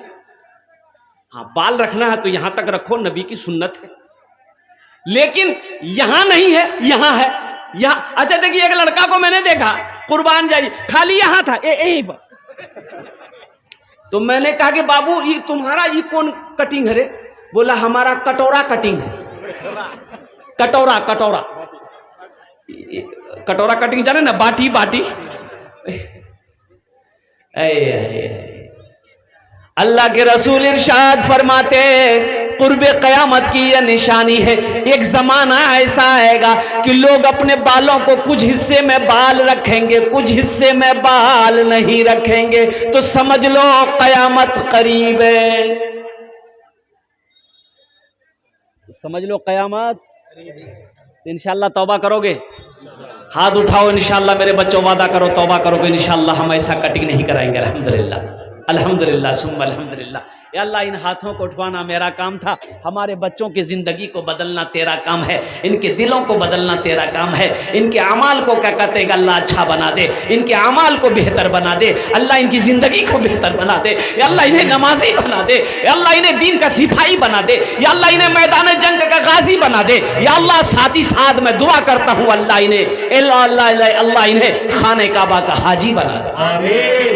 हाँ, बाल रखना है तो यहां तक रखो, नबी की सुन्नत है। लेकिन यहां नहीं है, यहां है, यहां। अच्छा देखिए, एक लड़का को मैंने देखा, कुर्बान जाई, खाली यहां था, यहीं पर। तो मैंने कहा कि बाबू ये तुम्हारा ये कौन कटिंग है रे? बोला हमारा कटोरा कटिंग है। कटोरा कटोरा कटोरा कटिंग जाने ना, बाटी बाटी। अल्लाह के रसूल इरशाद फरमाते, कुर्बे कयामत की यह निशानी है। एक जमाना ऐसा आएगा कि लोग अपने बालों को कुछ हिस्से में बाल रखेंगे, कुछ हिस्से में बाल नहीं रखेंगे। तो समझ लो कयामत करीब है। समझ लो कयामत। इंशाल्लाह तौबा करोगे? हाथ उठाओ, इंशाल्लाह मेरे बच्चों वादा करो तौबा करोगे। इंशाल्लाह हम ऐसा कटिंग नहीं कराएंगे। अल्हम्दुलिल्लाह, अल्हम्दुलिल्लाह, सुम्मा अल्हम्दुलिल्लाह। या अल्लाह, इन हाथों को उठवाना मेरा काम था, हमारे बच्चों की जिंदगी को बदलना तेरा काम है, इनके दिलों को बदलना तेरा काम है। इनके अमाल को क्या कहते हैं अल्लाह अच्छा बना दे, इनके अमाल को बेहतर बना दे अल्लाह, इनकी जिंदगी को बेहतर बना दे या अल्लाह, इन्हें नमाजी बना दे या अल्लाह, इन्हें दीन का सिपाही बना दे या अल्लाह, इन्हें मैदान जंग का गाजी बना दे या अल्लाह। साथ ही साथ मैं दुआ करता हूँ अल्लाह अल्लाह इन्हें खाने काबा का हाजी बना दे। आमीन।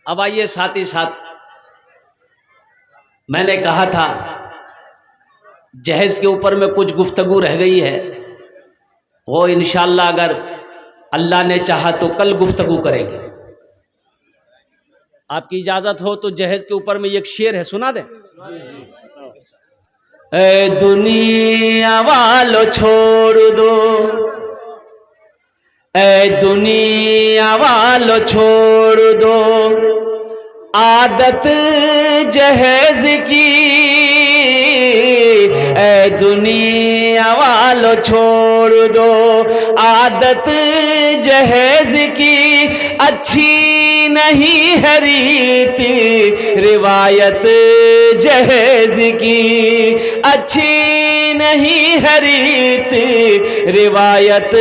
अब आइए, साथ ही साथ मैंने कहा था जहेज के ऊपर में कुछ गुफ्तगू रह गई है, वो इंशाअल्लाह अगर अल्लाह ने चाहा तो कल गुफ्तगू करेंगे। आपकी इजाजत हो तो जहेज के ऊपर में एक शेर है, सुना दे। ए दुनिया वालों छोड़ दो, ए दुनिया वालों छोड़ दो आदत जहेज की, ए दुनिया वालों छोड़ दो आदत जहेज की, अच्छी नहीं है रीति रिवायत जहेज की, अच्छी नहीं है रीति रिवायत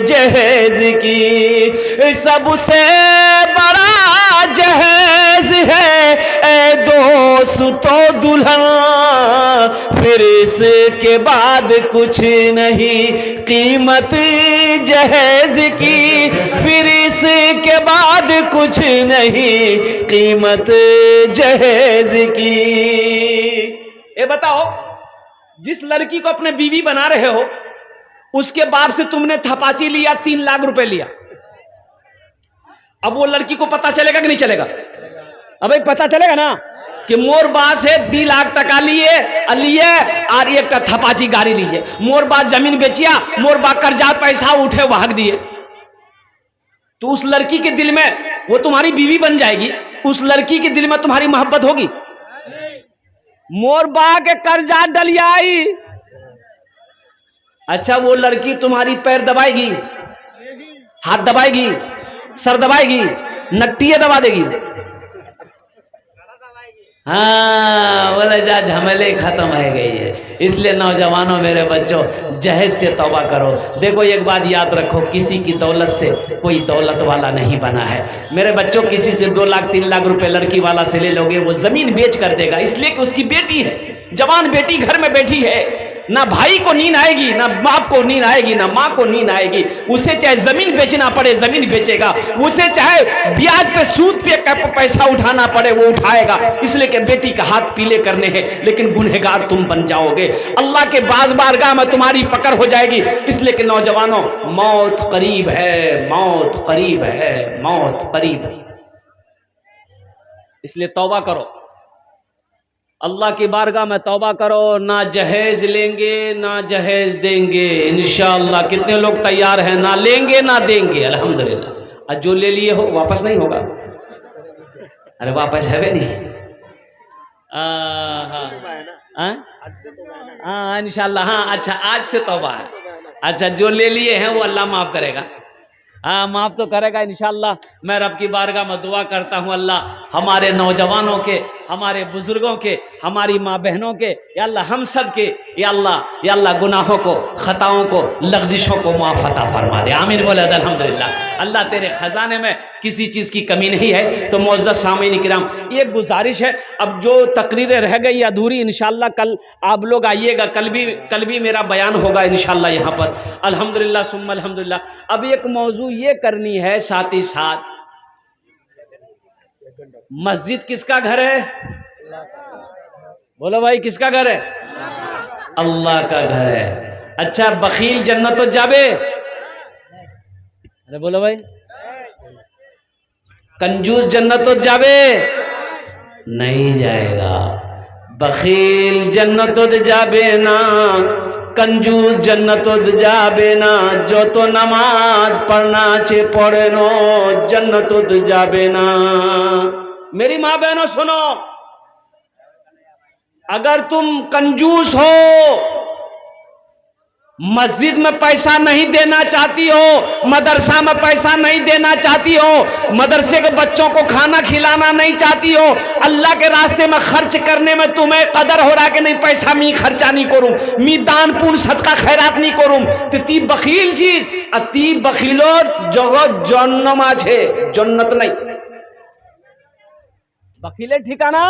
जहेज की, सबसे बड़ा जहेज है ए दोस्तों दुल्हन, फिर इसके बाद कुछ नहीं कीमत जहेज की, फिर इसके बाद कुछ नहीं कीमत जहेज की। ये बताओ, जिस लड़की को अपने बीवी बना रहे हो उसके बाप से तुमने थपाची लिया, 3 लाख रुपए लिया, अब वो लड़की को पता चलेगा कि नहीं चलेगा? अब पता चलेगा ना कि मोर बाप से 2 लाख टका लिए और एक थपाची गाड़ी लिए, मोर बाप जमीन बेचिया, मोर बाप कर्जा पैसा उठे भाग दिए, तो उस लड़की के दिल में वो तुम्हारी बीवी बन जाएगी, उस लड़की के दिल में तुम्हारी मोहब्बत होगी? मोर बाप के कर्जा डलियाई, अच्छा वो लड़की तुम्हारी पैर दबाएगी, हाथ दबाएगी, सर दबाएगी, नट्टियां दबा देगी? हाँ, बोले जा झमेले खत्म हो गई है। इसलिए नौजवानों, मेरे बच्चों, जहेज से तौबा करो। देखो एक बात याद रखो, किसी की दौलत से कोई दौलत वाला नहीं बना है। मेरे बच्चों, किसी से 2 लाख 3 लाख रुपए लड़की वाला से ले लोगे, वो जमीन बेच कर देगा, इसलिए कि उसकी बेटी है, जवान बेटी घर में बैठी है, ना भाई को नींद आएगी, ना बाप को नींद आएगी, ना माँ को नींद आएगी। उसे चाहे जमीन बेचना पड़े जमीन बेचेगा, उसे चाहे ब्याज पे सूद पे पैसा उठाना पड़े वो उठाएगा, इसलिए कि बेटी का हाथ पीले करने हैं। लेकिन गुनहगार तुम बन जाओगे, अल्लाह के बारगाह में तुम्हारी पकड़ हो जाएगी। इसलिए कि नौजवानों, मौत करीब है, मौत करीब है, मौत करीब है। इसलिए तौबा करो, अल्लाह की बारगाह में तौबा करो। ना जहेज लेंगे ना जहेज देंगे इंशाअल्लाह। कितने लोग तैयार हैं? ना लेंगे ना देंगे अल्हम्दुलिल्लाह। और जो ले लिए हो वापस नहीं होगा। अरे वापस है वे नहीं। हाँ इंशाअल्लाह। हाँ अच्छा, आज से तौबा है। अच्छा, जो ले लिए हैं वो अल्लाह माफ़ करेगा। हाँ माफ़ तो करेगा इंशाअल्लाह। मैं रब की बारगाह में दुआ करता हूँ, अल्लाह हमारे नौजवानों के, हमारे बुजुर्गों के, हमारी माँ बहनों के, या अल्लाह हम सब के, या अल्लाह गुनाहों को, खताओं को, लग़्ज़िशों को माफ़ अता फरमा दे। आमीन बोले अल्हम्दुलिल्लाह। अल्लाह तेरे ख़ज़ाने में किसी चीज़ की कमी नहीं है। तो मुअज़्ज़ज़ सामीन किराम, एक गुजारिश है, अब जो तकरीरें रह गई अधूरी, इंशाअल्लाह कल आप लोग आइएगा, कल भी मेरा बयान होगा इंशाअल्लाह यहाँ पर। अल्हम्दुलिल्लाह सुम्मा अल्हम्दुलिल्लाह। अब एक मौजू ये करनी है, साथ ही साथ मस्जिद किसका घर है? बोलो भाई, किसका घर है? अल्लाह का घर है। अच्छा, बखील जन्नतो जाबे? अरे बोलो भाई। कंजूस जन्नतो जाबे? नहीं जाएगा। बखील जन्नतो जाबे ना, कंजूस जन्नतो जाबे ना। जो तो नमाज पढ़ना चे पढ़े नो, जन्नतो जाबे ना। मेरी माँ बहनों सुनो, अगर तुम कंजूस हो, मस्जिद में पैसा नहीं देना चाहती हो, मदरसा में पैसा नहीं देना चाहती हो, मदरसे के बच्चों को खाना खिलाना नहीं चाहती हो, अल्लाह के रास्ते में खर्च करने में तुम्हें कदर हो रहा कि नहीं, पैसा मी खर्चा नहीं करूं, मी दान पुण्य सदका खैरात नहीं करूं, तो ती बखील चीज, अति बखीलो जगत जन्नम आछे, जन्नत नहीं। बखीले ठिकाना,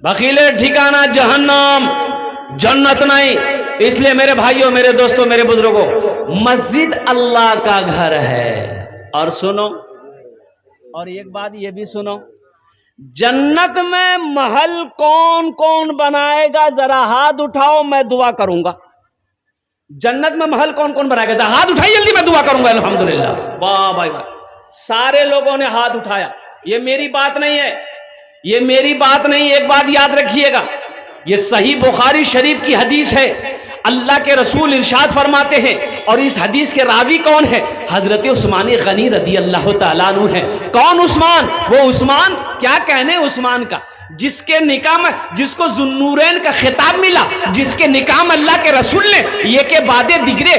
बखीले ठिकाना जहन्नम, जन्नत नहीं। इसलिए मेरे भाइयों, मेरे दोस्तों, मेरे बुजुर्गों, मस्जिद अल्लाह का घर है। और सुनो, और एक बात ये भी सुनो, जन्नत में महल कौन कौन बनाएगा? जरा हाथ उठाओ, मैं दुआ करूंगा। जन्नत में महल कौन कौन बनाएगा? जरा हाथ उठाइए जल्दी, मैं दुआ करूंगा। अल्हम्दुलिल्लाह, वाह भाई वाह, सारे लोगों ने हाथ उठाया। ये मेरी बात नहीं है, ये मेरी बात नहीं। एक बात याद रखिएगा, ये सही बुखारी शरीफ की हदीस है। अल्लाह के रसूल इरशाद फरमाते हैं, और इस हदीस के रावी कौन है? हजरत उस्मान गनी रदी अल्लाह तआला अन्हु है। कौन उस्मान? वो उस्मान, क्या कहने उस्मान का, जिसके निकाह में, जिसको जुन्नूरैन का खिताब मिला, जिसके निकाह में अल्लाह के रसूल ने ये के बादे दिगरे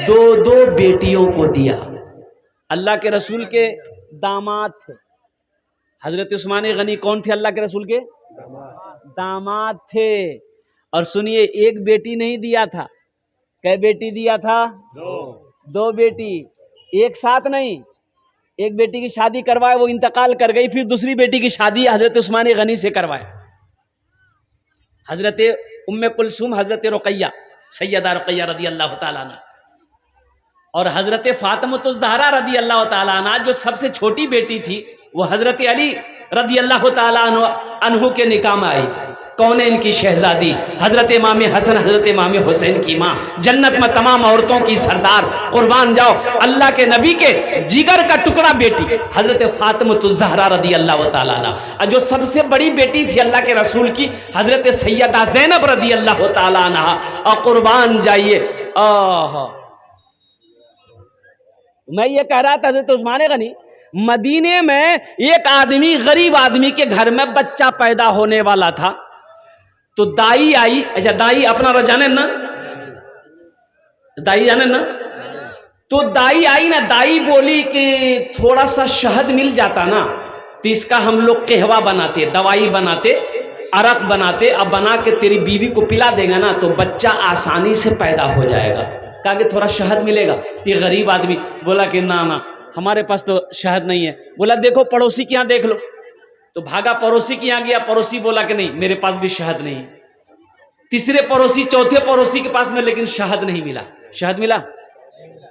दो बेटियों को दिया। अल्लाह के रसूल के दामाद थे हजरत उस्मान गनी। कौन थे? अल्लाह के रसूल के दामाद थे। और सुनिए, एक बेटी नहीं दिया था, कै बेटी दिया था? दो बेटी, एक साथ नहीं। एक बेटी की शादी करवाए, वो इंतकाल कर गई, फिर दूसरी बेटी की शादी हजरत उस्मान गनी से करवाए। हजरत उम्मे कुलसूम, हजरत रुकैया, सैयदा रुकैया रदी अल्लाह तआला अन्हा, और हजरत फातिमतुज़ ज़हरा रदी अल्लाह तआला अन्हा जो सबसे छोटी बेटी थी, वो हजरत अली रदी अल्लाह तआला अन्हु के निकाह में आई। कौन है इनकी शहजादी? हजरत इमाम हसन, हजरत इमाम हुसैन की माँ, जन्नत में तमाम औरतों की सरदार, कुर्बान जाओ अल्लाह के नबी के जिगर का टुकड़ा बेटी हजरत फातिमतुज़ ज़हरा रदी अल्लाह तआला अन्हा। जो सबसे बड़ी बेटी थी अल्लाह के रसूल की, हजरत सैयदा ज़ैनब रदी अल्लाह तआला अन्हा। और कुर्बान जाइए, मैं ये कह रहा था, हजरत उस्मान गनी मदीने में एक आदमी, गरीब आदमी के घर में बच्चा पैदा होने वाला था, तो दाई आई। अच्छा, दाई अपना जाने ना, दाई जाने ना, तो दाई आई ना, दाई बोली कि थोड़ा सा शहद मिल जाता ना, तो इसका हम लोग कहवा बनाते, दवाई बनाते, अरक बनाते, अब बना के तेरी बीवी को पिला देगा ना, तो बच्चा आसानी से पैदा हो जाएगा। कहा कि थोड़ा शहद मिलेगा। तो ये गरीब आदमी बोला कि ना ना, हमारे पास तो शहद नहीं है। बोला देखो पड़ोसी के यहाँ देख लो। तो भागा, पड़ोसी के यहाँ गया, पड़ोसी बोला कि नहीं, मेरे पास भी शहद नहीं है। तीसरे पड़ोसी, चौथे पड़ोसी के पास में, लेकिन शहद नहीं मिला। शहद मिला?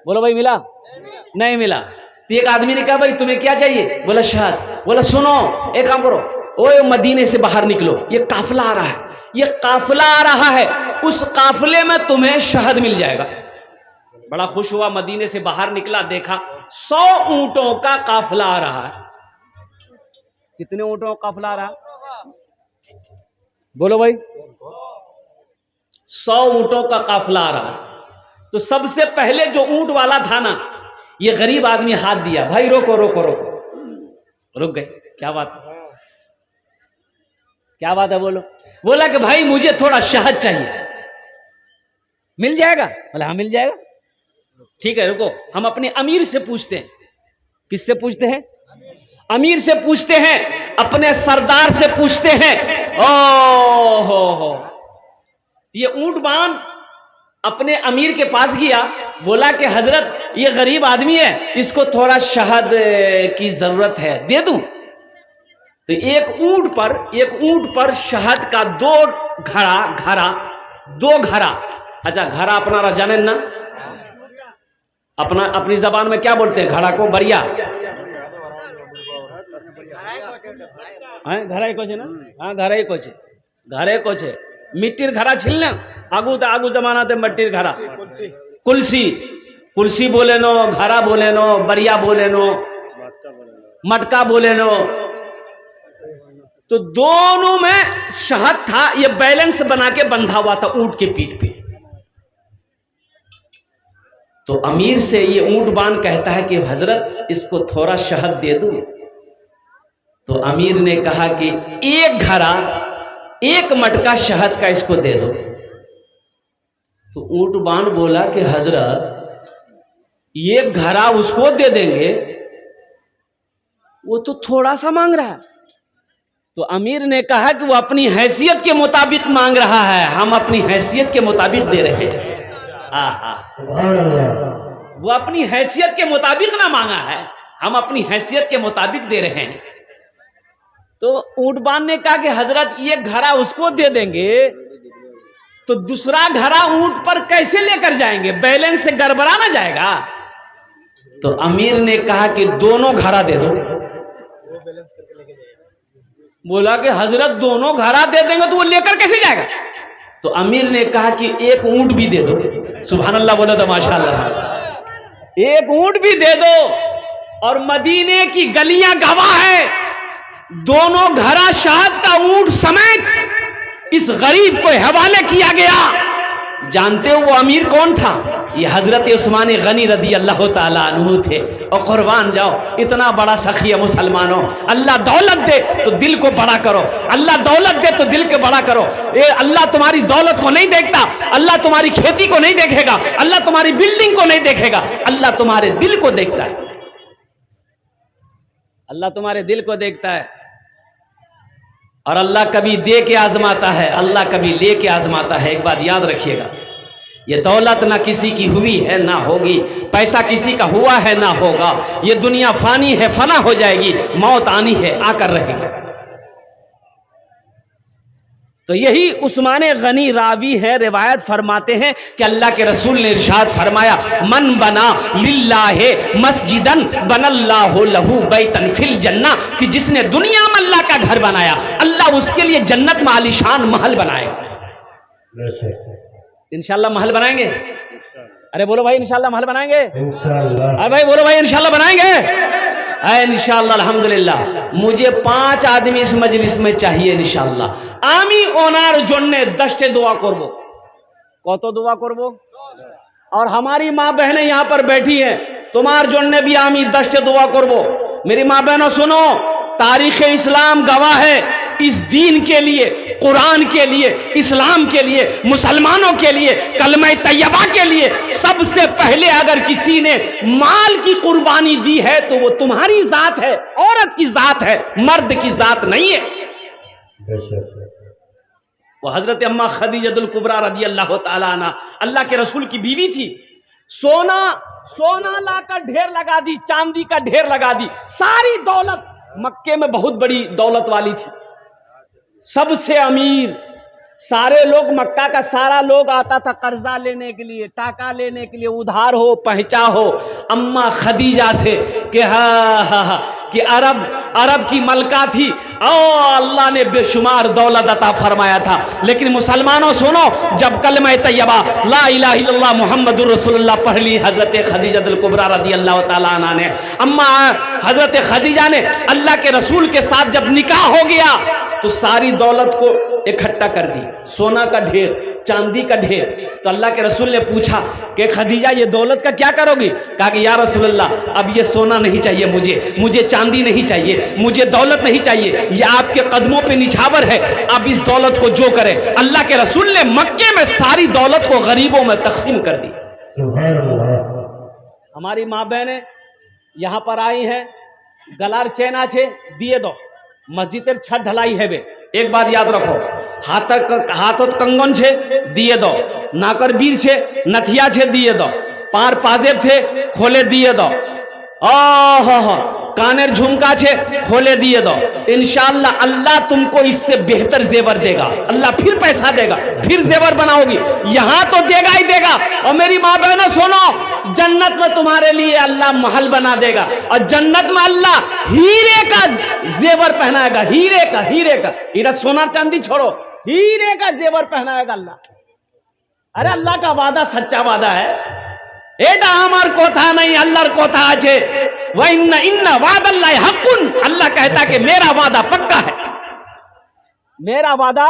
बोलो भाई, मिला? नहीं मिला। तो एक आदमी ने कहा भाई तुम्हें क्या चाहिए? बोला शहद। बोला सुनो, एक काम करो, ओए मदीने से बाहर निकलो, ये काफिला आ रहा है, ये काफिला आ रहा है, उस काफिले में तुम्हें शहद मिल जाएगा। बड़ा खुश हुआ, मदीने से बाहर निकला, देखा 100 ऊंटों का काफिला आ रहा है। कितने ऊंटों का काफिला आ रहा? बोलो भाई, 100 ऊंटों का काफिला आ रहा। तो सबसे पहले जो ऊंट वाला था ना, ये गरीब आदमी हाथ दिया, भाई रोको रोको रोको। रुक गए। क्या बात है? क्या बात है? बोलो। बोला कि भाई मुझे थोड़ा शहद चाहिए। मिल जाएगा? बोला हाँ मिल जाएगा। ठीक है रुको, हम अपने अमीर से पूछते हैं। किससे पूछते हैं? अमीर से पूछते हैं, अपने सरदार से पूछते हैं। ओ हो, ये ऊंट बांध अपने अमीर के पास गया, बोला कि हजरत ये गरीब आदमी है, इसको थोड़ा शहद की जरूरत है, दे दूं? तो एक ऊंट पर शहद का 2 घड़ा। अच्छा, घड़ा अपना जाने ना, अपनी जबान में क्या बोलते हैं घड़ा को? बरिया। घड़ा को छे ना? हाँ घड़ा को छे। मिट्टीर घड़ा छिल ना, आगू जमाना थे मट्टीर घड़ा। कुलसी बोले नो, घड़ा बोले नो, बरिया बोले नो, मटका बोले नो। तो दोनों में शहद था, ये बैलेंस बना के बंधा हुआ था ऊंट के पीठ पे। तो अमीर से ये ऊंट बान कहता है कि हजरत इसको थोड़ा शहद दे दूं? तो अमीर ने कहा कि 1 घड़ा, 1 मटका शहद का इसको दे दो। तो ऊंट बान बोला कि हजरत 1 घड़ा उसको दे देंगे, वो तो थोड़ा सा मांग रहा है। तो अमीर ने कहा कि वो अपनी हैसियत के मुताबिक मांग रहा है, हम अपनी हैसियत के मुताबिक दे रहे हैं। वो अपनी हैसियत के मुताबिक ना मांगा है, हम अपनी हैसियत के मुताबिक दे रहे हैं। तो ऊंटबान ने कहा कि हजरत 1 घड़ा उसको दे देंगे, तो दूसरा घड़ा ऊंट पर कैसे लेकर जाएंगे? बैलेंस से गड़बड़ा ना जाएगा? तो अमीर ने कहा कि दोनों घड़ा दे दो। बोला कि हजरत दोनों घड़ा दे देंगे तो वो लेकर कैसे जाएगा? तो अमीर ने कहा कि 1 ऊंट भी दे दो। सुभान अल्लाह बोला तो माशाअल्लाह। 1 ऊंट भी दे दो। और मदीने की गलियां गवाह है दोनों घड़ा शहद का ऊंट समेत इस गरीब को हवाले किया गया। जानते हो वो अमीर कौन था? ये हजरत उस्मान गनी रदी अल्लाह ताला अन्हु थे। और कुर्बान जाओ, इतना बड़ा सखी है मुसलमानों। अल्लाह दौलत दे तो दिल को बड़ा करो, अल्लाह दौलत दे तो दिल को बड़ा करो। ये अल्लाह तुम्हारी दौलत को नहीं देखता, अल्लाह तुम्हारी खेती को नहीं देखेगा, अल्लाह तुम्हारी बिल्डिंग को नहीं देखेगा, अल्लाह तुम्हारे दिल को देखता है। अल्लाह तुम्हारे दिल को देखता है। और अल्लाह कभी दे के आजमाता है, अल्लाह कभी ले के आजमाता है। एक बात याद रखिएगा, ये दौलत ना किसी की हुई है ना होगी, पैसा किसी का हुआ है ना होगा। ये दुनिया फानी है, फना हो जाएगी, मौत आनी है, आकर रहेगी। तो यही उस्मान गनी रावी है, रिवायत फरमाते हैं कि अल्लाह के रसूल ने इरशाद फरमाया, मन बना लिल्लाहे मस्जिदन बनल्लाहु लहू बैतन फिल जन्ना, कि जिसने दुनिया में अल्लाह का घर बनाया, अल्लाह उसके लिए जन्नत में आलीशान महल बनाएगा। इंशाल्लाह महल बनाएंगे। अरे बोलो भाई इंशाल्लाह महल बनाएंगे। अरे भाई बोलो भाई इंशाल्लाह बनाएंगे। इंशाल्लाह अल्हम्दुलिल्लाह। मुझे 5 आदमी इस मजलिस में चाहिए इंशाल्लाह। आमी ओनार जोड़ने 10 दुआ करबो। कत दुआ करबो? और हमारी माँ बहनें यहाँ पर बैठी हैं, तुम्हार जोड़ने भी आमी 10 दुआ करबो। मेरी माँ बहनों सुनो, तारीख इस्लाम गवाह है, इस दीन के लिए, कुरान के लिए, इस्लाम के लिए, मुसलमानों के लिए, कलमा तैयबा के लिए सबसे पहले अगर किसी ने माल की कुर्बानी दी है तो वो तुम्हारी जात है, औरत की जात है, मर्द की जात नहीं है। वो हजरत अम्मा खदीजतुल कुबरा रदी अल्लाह ताला अन्हा, अल्लाह के रसूल की बीवी थी। सोना लाकर ढेर लगा दी, चांदी का ढेर लगा दी, सारी दौलत, मक्के में बहुत बड़ी दौलत वाली थी, सबसे अमीर। सारे लोग, मक्का का सारा लोग आता था कर्जा लेने के लिए, टाका लेने के लिए, उधार हो पहचा हो अम्मा खदीजा से कि हाँ कि अरब की मलका थी और अल्लाह ने बेशुमार दौलत अता फरमाया था। लेकिन मुसलमानों सुनो, जब कलमा तैयबा ला इलाहा इल्लल्लाह मुहम्मदुर रसूलुल्लाह पढ़ ली हजरत खदीजतुल कुबरा रदी अल्लाह ताला अन्हा ने, अम्मा हजरत खदीजा ने अल्लाह के रसूल के साथ जब निकाह हो गया तो सारी दौलत को इकट्ठा कर दी, सोना का ढेर, चांदी का ढेर। तो अल्लाह के रसूल ने पूछा कि खदीजा ये दौलत का क्या करोगी? कहा कि या रसूलल्लाह, अब ये सोना नहीं चाहिए मुझे चांदी नहीं चाहिए, मुझे दौलत नहीं चाहिए, ये आपके कदमों पे निछावर है, अब इस दौलत को जो करे। अल्लाह के रसूल ने मक्के में सारी दौलत को गरीबों में तकसीम कर दी। हमारी माँ बहनें यहाँ पर आई हैं, गलार चेना छे दिए दो, मस्जिदेर छत ढलाई है बे। एक बात याद रखो, हाथत कंगन छे दिए दो, नाकर बीर छे नथिया छे दिए दो, पार पाजेब थे खोले दिए दो, कानेर झुमका छे खोले दिए दो। इंशाअल्लाह अल्लाह तुमको इससे बेहतर जेवर देगा, अल्लाह फिर पैसा देगा, फिर जेवर बनाओगी, यहां तो देगा ही देगा। और मेरी माँ बहनों सुनो, जन्नत में तुम्हारे लिए अल्लाह महल बना देगा, और जन्नत में अल्लाह हीरे का जेवर पहनाएगा, हीरे का हीरा सोना चांदी छोड़ो, हीरे का जेवर पहनाएगा अल्लाह। अरे अल्लाह का वादा सच्चा वादा है, एटा हमार कोथा नहीं, अल्लाहर कोथा आछे। व इन्ना वादल्लाहि हक्कुन, अल्लाह कहता कि मेरा वादा पक्का है, मेरा वादा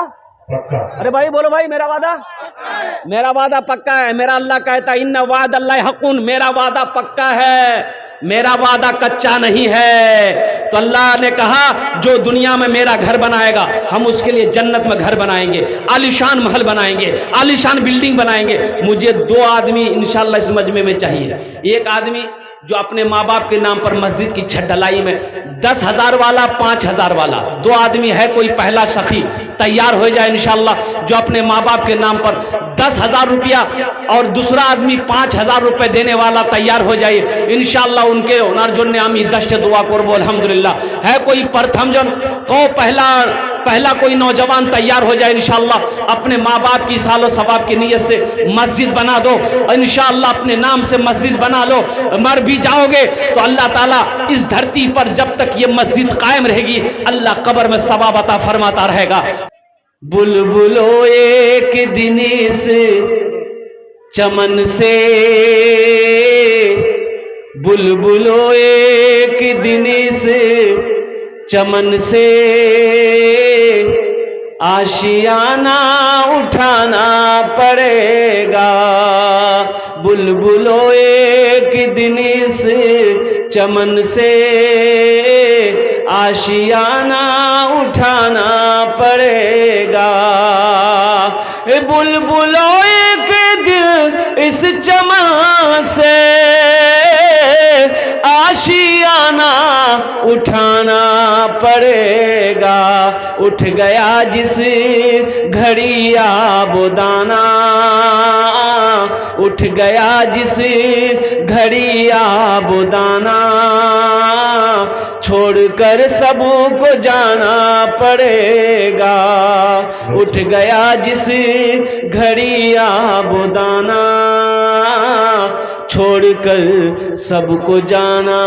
पक्का। अरे भाई बोलो भाई, मेरा वादा पक्का है। मेरा अल्लाह कहता इन्ना वादल्लाहि हक्कुन, मेरा वादा पक्का है, मेरा वादा कच्चा नहीं है। तो अल्लाह ने कहा जो दुनिया में मेरा घर बनाएगा, हम उसके लिए जन्नत में घर बनाएंगे, आलीशान महल बनाएंगे, आलीशान बिल्डिंग बनाएंगे। मुझे 2 आदमी इंशाअल्लाह इस मजमे में चाहिए। एक आदमी जो अपने माँ बाप के नाम पर मस्जिद की छत ढलाई में 10,000 वाला, 5,000 वाला, 2 आदमी है, कोई पहला सखी तैयार हो जाए इंशाअल्लाह, जो अपने माँ बाप के नाम पर 10,000 रुपया और दूसरा आदमी 5,000 रुपये देने वाला तैयार हो जाए इंशाअल्लाह। उनके ओनार जोन आमी 10 दुआ करबो अल्हम्दुलिल्लाह। है कोई प्रथम जन को पहला कोई नौजवान तैयार हो जाए इंशाअल्लाह, अपने माँ बाप की सालो सवाब की नीयत से मस्जिद बना दो इंशाअल्लाह, अपने नाम से मस्जिद बना लो। मर भी जाओगे तो अल्लाह ताला इस धरती पर जब तक ये मस्जिद कायम रहेगी, अल्लाह कब्र में सवाब अता फरमाता रहेगा। बुलबुलो एक दिन से चमन से, बुलबुलो एक दिन से चमन से आशियाना उठाना पड़ेगा। बुलबुलों एक दिन इस चमन से आशियाना उठाना पड़ेगा। बुलबुलों एक दिन इस चमन से आशियाना उठाना पड़ेगा। उठ गया जिस घड़ी आबोदाना, उठ गया जिस घड़ी आबोदाना, छोड़कर सबको जाना पड़ेगा। उठ गया जिस घड़ी आबोदाना, छोड़कर सबको जाना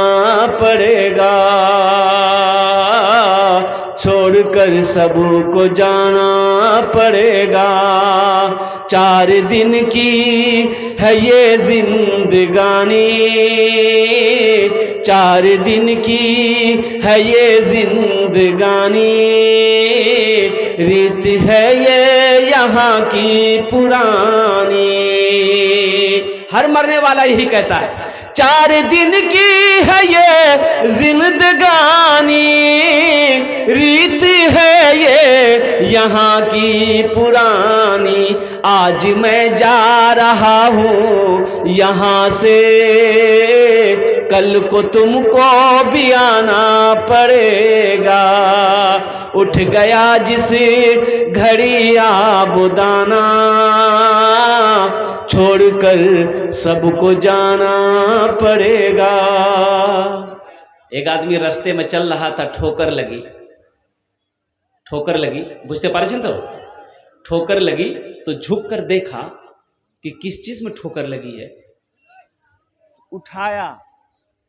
पड़ेगा। छोड़कर सबको जाना पड़ेगा। 4 दिन की है ये जिंदगानी, 4 दिन की है ये जिंदगानी, रीत है ये यहाँ की पुरानी। हर मरने वाला यही कहता है, 4 दिन की है ये जिंदगानी, रीत है ये यहाँ की पुरानी। आज मैं जा रहा हूँ यहाँ से, कल को तुमको भी आना पड़ेगा। उठ गया जिस घड़ी आबोदाना, छोड़कर सबको जाना पड़ेगा। एक आदमी रास्ते में चल रहा था, ठोकर लगी, ठोकर लगी, बुझते पारे तो ठोकर लगी तो झुक कर देखा कि किस चीज में ठोकर लगी है। उठाया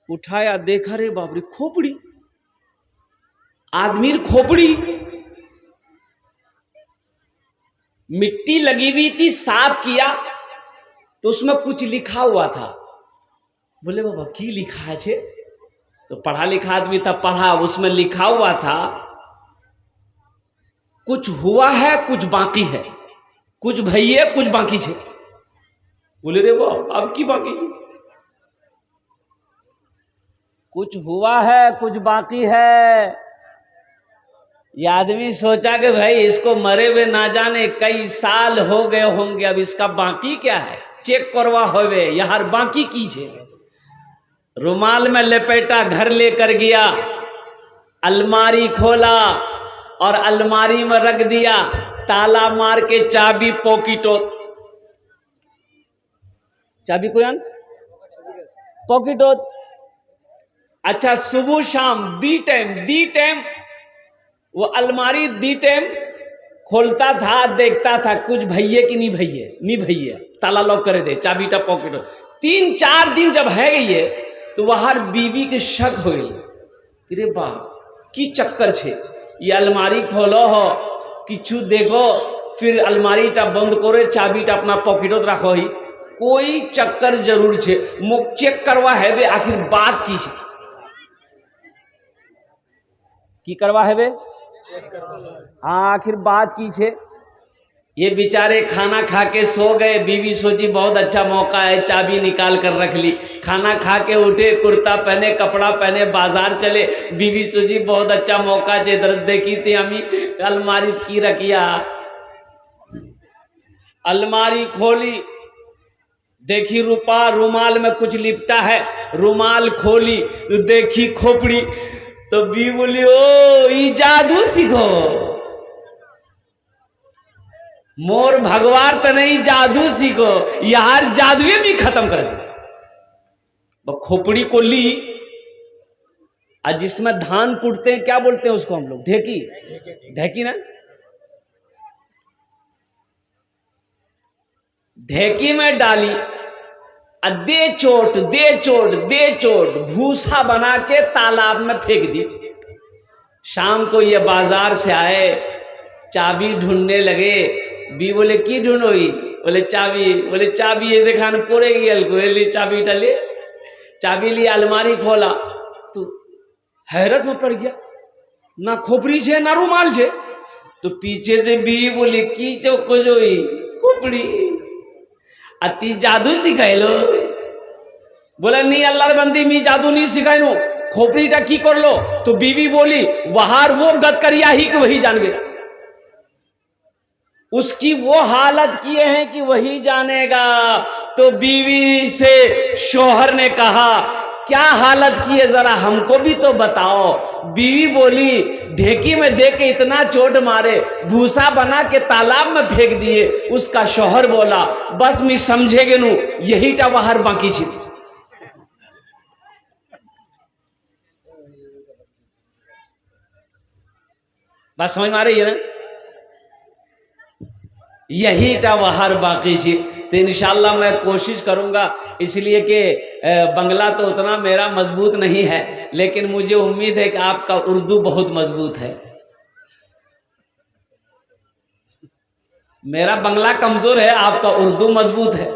उठाया, देखा, रे बाप रे, खोपड़ी, आदमी खोपड़ी, मिट्टी लगी हुई थी, साफ किया तो उसमें कुछ लिखा हुआ था। बोले बाबा की लिखा है छे? तो पढ़ा लिखा आदमी था, पढ़ा, उसमें लिखा हुआ था कुछ हुआ है कुछ बाकी है, कुछ भैया कुछ बाकी छे। बोले रे बाबा अब की बाकी है? कुछ हुआ है कुछ बाकी है। ये आदमी सोचा कि भाई इसको मरे हुए ना जाने कई साल हो गए होंगे, अब इसका बाकी क्या है, चेक करवा होवे यार बाकी कीजिए। रुमाल में लपेटा, घर लेकर गया, अलमारी खोला और अलमारी में रख दिया, ताला मार के चाबी पॉकेटो, चाबी को यान पॉकेटो। अच्छा सुबह शाम दी टाइम वो अलमारी दी टाइम खोलता था, देखता था कुछ भैये कि नहीं भैये, ताला लॉक करे दे, चाबी टा पॉकेट। 3-4 दिन जब है गई है तो वहां बीवी के शक हो गई, रे बाप की चक्कर छे, ये अलमारी खोलो हो किछु देखो, फिर अलमारी टा बंद करे, चाबी टा अपना पॉकेटोत रखो ही, कोई चक्कर जरूर छे, मुख चेक करवा है बे, आखिर बात की छे, की करवा है बे, हाँ आखिर बात की छे। ये बेचारे खाना खा के सो गए, बीवी सोची बहुत अच्छा मौका है, चाबी निकाल कर रख ली। खाना खा के उठे, कुर्ता पहने, कपड़ा पहने, बाजार चले, बीवी सोची बहुत अच्छा मौका है, दर्द देखी थी हमी अलमारी की रखिया। अलमारी खोली, देखी रूपा, रुमाल में कुछ लिपटा है, रुमाल खोली तो देखी खोपड़ी, तो बी बोली ओ ये जादू सीखो, मोर भगवान तो नहीं जादू सीखो, यार जादुए भी खत्म कर दे। खोपड़ी को ली, और जिसमें धान कुटते हैं क्या बोलते हैं उसको हम लोग, ढेकी, ढेकी ना, ढेकी में डाली, दे चोट भूसा बना के तालाब में फेंक दी। शाम को ये बाजार से आए, चाबी ढूंढने लगे, बी बोले की ढूंढोगी, बोले चाबी ये देखा न पोरे गई, चाबी टले, चाबी ली, अलमारी खोला तो हैरत में पड़ गया, ना खोपड़ी छे ना रुमाल छे। तो पीछे से बीवी बोली की चौको जोई खोपड़ी अति जादू सिखाइलो। बोला नहीं अल्लाहर बंदी मी जादू नहीं सिखाइनो, खोपड़ीटा की कर लो। तो बीवी बोली वहार वो गद करिया ही कि वही जानबे, उसकी वो हालत किए हैं कि वही जानेगा। तो बीवी से शोहर ने कहा क्या हालत की है जरा हमको भी तो बताओ। बीवी बोली ढेकी में दे के इतना चोट मारे भूसा बना के तालाब में फेंक दिए। उसका शोहर बोला बस मैं समझेगे नू यही टा बाहर बाकी छी। बात समझ में आ रही है ना, यही टा बाहर बाकी छी। तो इंशाल्लाह मैं कोशिश करूंगा, इसलिए कि बंगला तो उतना मेरा मजबूत नहीं है, लेकिन मुझे उम्मीद है कि आपका उर्दू बहुत मजबूत है। मेरा बंगला कमजोर है, आपका उर्दू मजबूत है।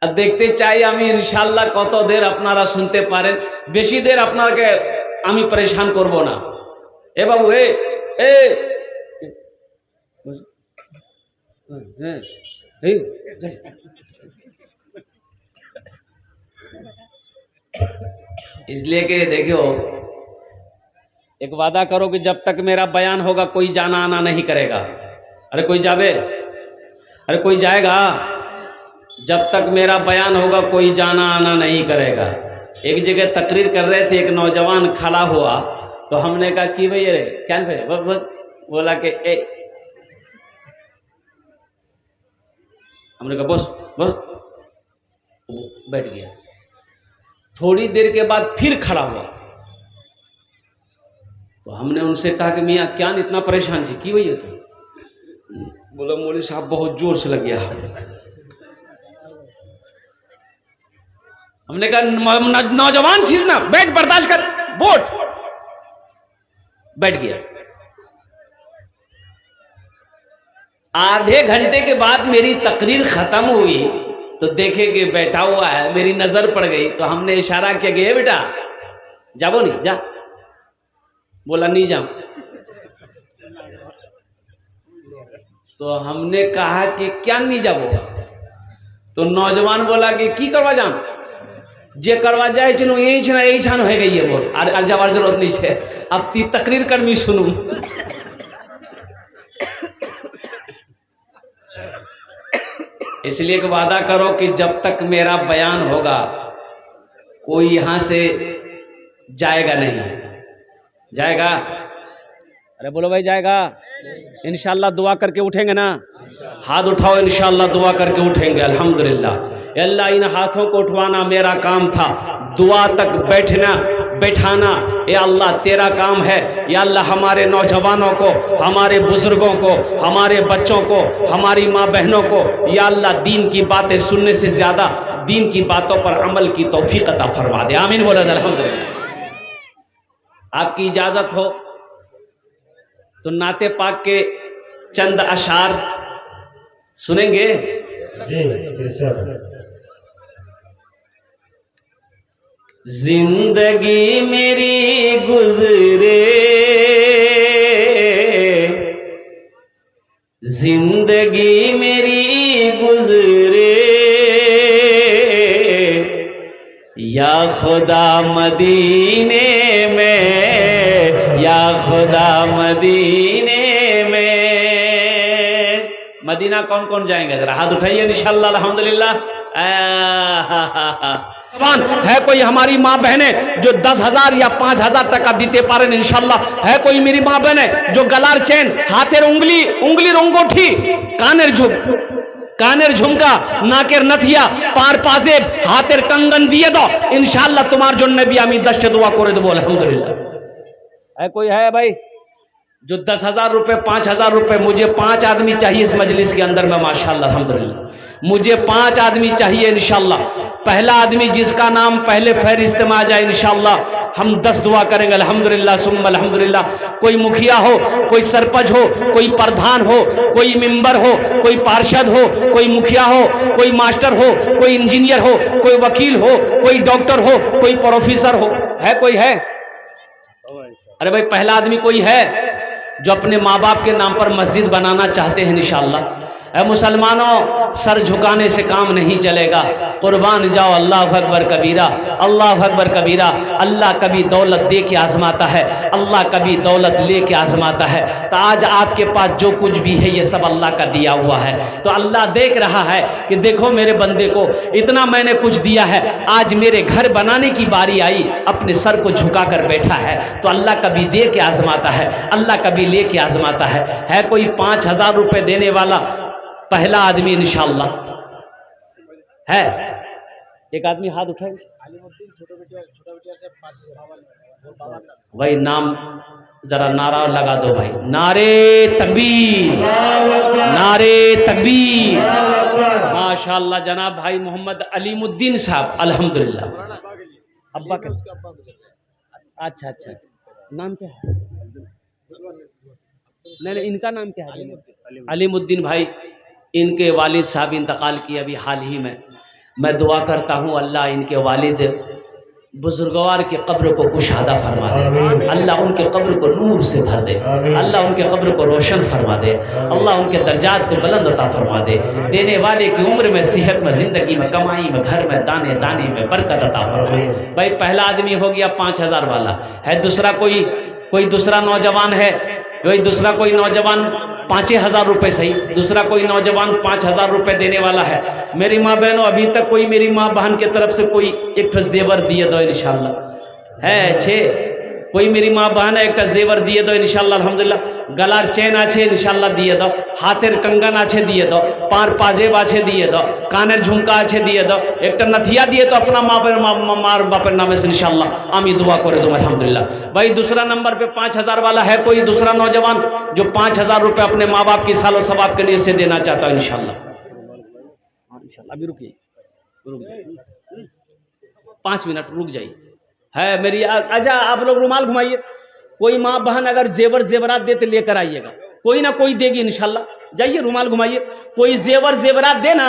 अब देखते चाहिए हमें इंशाल्लाह कत देर अपनारा सुनते पारें, बेशी देर अपना के আমি परेशान করব না। ए बाबू इसलिए कि देखो एक वादा करो कि जब तक मेरा बयान होगा कोई जाना आना नहीं करेगा। अरे कोई जावे, अरे कोई जाएगा? जब तक मेरा बयान होगा कोई जाना आना नहीं करेगा। एक जगह तकरीर कर रहे थे, एक नौजवान खड़ा हुआ तो हमने कहा कि भाई अरे क्या भाई बोला कि हमने कहा बस बस, बैठ गया। थोड़ी देर के बाद फिर खड़ा हुआ तो हमने उनसे कहा कि मियाँ क्या इतना परेशान थी की भैया तो बोला मौलवी साहब बहुत जोर से लग गया। हमने कहा नौजवान चीज ना, बैठ बर्दाश्त कर, बोट बैठ गया। आधे घंटे के बाद मेरी तकरीर खत्म हुई तो देखे कि बैठा हुआ है, मेरी नजर पड़ गई तो हमने इशारा किया कि बेटा जाबो नहीं जा। बोला नहीं जाऊं। तो हमने कहा कि क्या नहीं जाबो। तो नौजवान बोला कि की करवा जाऊं, जे करवा जाए चलो यही छान हो गई है बोल और जवार जरूरत नहीं है, अब ती तकरीर कर मी सुनू। इसलिए एक वादा करो कि जब तक मेरा बयान होगा कोई यहां से जाएगा नहीं। जाएगा? अरे बोलो भाई जाएगा? इंशाल्लाह दुआ करके उठेंगे ना? हाथ उठाओ, इंशाल्लाह दुआ करके उठेंगे। अल्हम्दुलिल्लाह। अल्लाह इन हाथों को उठवाना मेरा काम था, दुआ तक बैठना बैठाना ये अल्लाह तेरा काम है। या अल्लाह हमारे नौजवानों को, हमारे बुजुर्गों को, हमारे बच्चों को, हमारी माँ बहनों को या अल्लाह दीन की बातें सुनने से ज्यादा दीन की बातों पर अमल की तौफीक अता फरमा दे। आमीन बोला अल्हम्दुलिल्लाह। आपकी इजाजत हो तो नाते पाक के चंद अशार सुनेंगे। जिंदगी मेरी गुजरे, जिंदगी मेरी गुजरे, या खुदा मदीने में, या खुदा मदीने में। मदीना कौन कौन जाएंगे जरा हाथ उठाइए इंशाल्लाह अल्हम्दुलिल्लाह। है कोई हमारी माँ बहने जो 10,000 या 5,000 टका दीते पारें इंशाल्लाह। है कोई मेरी माँ बहने जो गलार चेन, हाथेर उंगली, उंगलीर अंगूठी, कानेर झुमका, नाकेर नथिया, पार पाजेब, हाथेर कंगन दिए दो इंशाल्लाह तुम्हार जन्य भी आमी 10 दुआ करे देबो अल्हम्दुलिल्लाह। है कोई है भाई जो 10,000 रुपए, 5,000 रुपए? मुझे 5 आदमी चाहिए इस मजलिस के अंदर में माशाल्लाह अल्हम्दुलिल्लाह। मुझे 5 आदमी चाहिए इंशाल्लाह। पहला आदमी जिसका नाम पहले फहरिस्त में आ जाए इंशाल्लाह हम 10 दुआ करेंगे अल्हम्दुलिल्लाह सुम्मा अल्हम्दुलिल्लाह। कोई मुखिया हो, कोई सरपंच हो, कोई प्रधान हो, कोई मेंबर हो, कोई पार्षद हो, कोई मुखिया हो, कोई मास्टर हो, कोई इंजीनियर हो, कोई वकील हो, कोई डॉक्टर हो, कोई प्रोफेसर हो। है कोई? है अरे भाई पहला आदमी कोई है जो अपने माँ बाप के नाम पर मस्जिद बनाना चाहते हैं इंशाअल्लाह? ऐ मुसलमानों, सर झुकाने से काम नहीं चलेगा। कुर्बान जाओ अल्लाह अकबर कबीरा, अल्लाह अकबर कबीरा। अल्लाह कभी दौलत दे के आजमाता है, अल्लाह कभी दौलत ले के आजमाता है। तो आज आपके पास जो कुछ भी है ये सब अल्लाह का दिया हुआ है। तो अल्लाह देख रहा है कि देखो मेरे बंदे को इतना मैंने कुछ दिया है, आज मेरे घर बनाने की बारी आई, अपने सर को झुका कर बैठा है। तो अल्लाह कभी दे के आजमाता है, अल्लाह कभी ले के आजमाता है कोई 5,000 रुपये देने वाला पहला आदमी इंशाअल्लाह है? एक आदमी हाथ उठाए। भाई नाम जरा नारा लगा दो भाई, नारे तकबीर, नारे तकबीर। माशाअल्लाह जनाब भाई मोहम्मद अलीमुद्दीन साहब, अल्हम्दुलिल्लाह। अब्बा के अच्छा, नाम क्या है? नहीं, इनका नाम क्या है? अलीमुद्दीन भाई। इनके वालिद साहब इंतकाल किए अभी हाल ही में। मैं दुआ करता हूँ अल्लाह इनके वालिद बुजुर्गवार के कब्र को कुशादा फरमा दे, अल्लाह उनके कब्र को नूर से भर दे, अल्लाह उनके कब्र को रोशन फरमा दे, अल्लाह उनके दर्जात को बुलंद अता फरमा दे। देने वाले की उम्र में, सेहत में, ज़िंदगी में, कमाई में, घर में, दाने दाने में बरकत अता फरमाए। भाई पहला आदमी हो गया 5,000 वाला है। दूसरा कोई दूसरा नौजवान है, वही दूसरा कोई नौजवान 5,000 रुपये सही, दूसरा कोई नौजवान 5,000 रुपये देने वाला है। मेरी माँ बहनों, अभी तक कोई मेरी माँ बहन की तरफ से कोई एक ठो जेवर दिए दो इंशाल्लाह है? 6 कोई मेरी माँ बहन है, एक जेवर दिए दो इंशाल्लाह अल्हम्दुलिल्लाह। गलार चैन आछे इंशाल्लाह दिए दो, हाथेर कंगन आछे दिए दो, पार पाजेब आछे दिए दो, कानेर झुमका आछे दिए दो, एक नथिया दिए तो अपना मार बापर नामे से इंशाल्लाह आमी दुआ करे दो अल्हम्दुलिल्लाह। भाई दूसरा नंबर पे 5,000 वाला है कोई दूसरा नौजवान जो 5,000 रुपये अपने माँ बाप की सालो सवाब के लिए से देना चाहता है इंशाल्लाह। अभी रुकिए, 5 मिनट रुक जाइए। है मेरी अच्छा आप लोग रुमाल घुमाइए। कोई माँ बहन अगर जेवर जेवरात दे तो लेकर आइएगा, कोई ना कोई देगी इंशाल्लाह। जाइए रुमाल घुमाइए। कोई जेवर जेवरात दे ना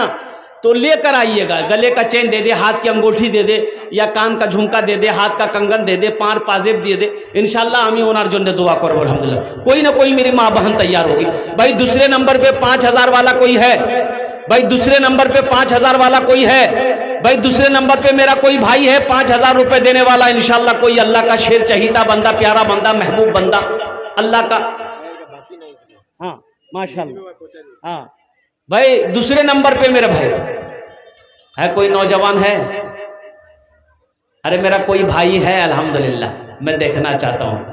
तो लेकर आइएगा। गले का चेन दे दे, हाथ की अंगूठी दे दे, या कान का झुमका दे दे, हाथ का कंगन दे दे, पार पाजेब दे दे इंशाल्लाह। हमें ओनार जोन दुआ करो अल्हम्दुलिल्लाह। कोई ना कोई मेरी माँ बहन तैयार होगी। भाई दूसरे नंबर पे 5,000 वाला कोई है? भाई दूसरे नंबर पे 5,000 वाला कोई है? भाई दूसरे नंबर पे मेरा कोई भाई है 5,000 रुपये देने वाला इंशाल्लाह। कोई अल्लाह का शेर चहीता बंदा, प्यारा बंदा, महबूब बंदा अल्लाह का। हाँ माशाल्लाह। हाँ भाई दूसरे नंबर पे मेरा भाई है, कोई नौजवान है? अरे मेरा कोई भाई है अल्हम्दुलिल्लाह, मैं देखना चाहता हूँ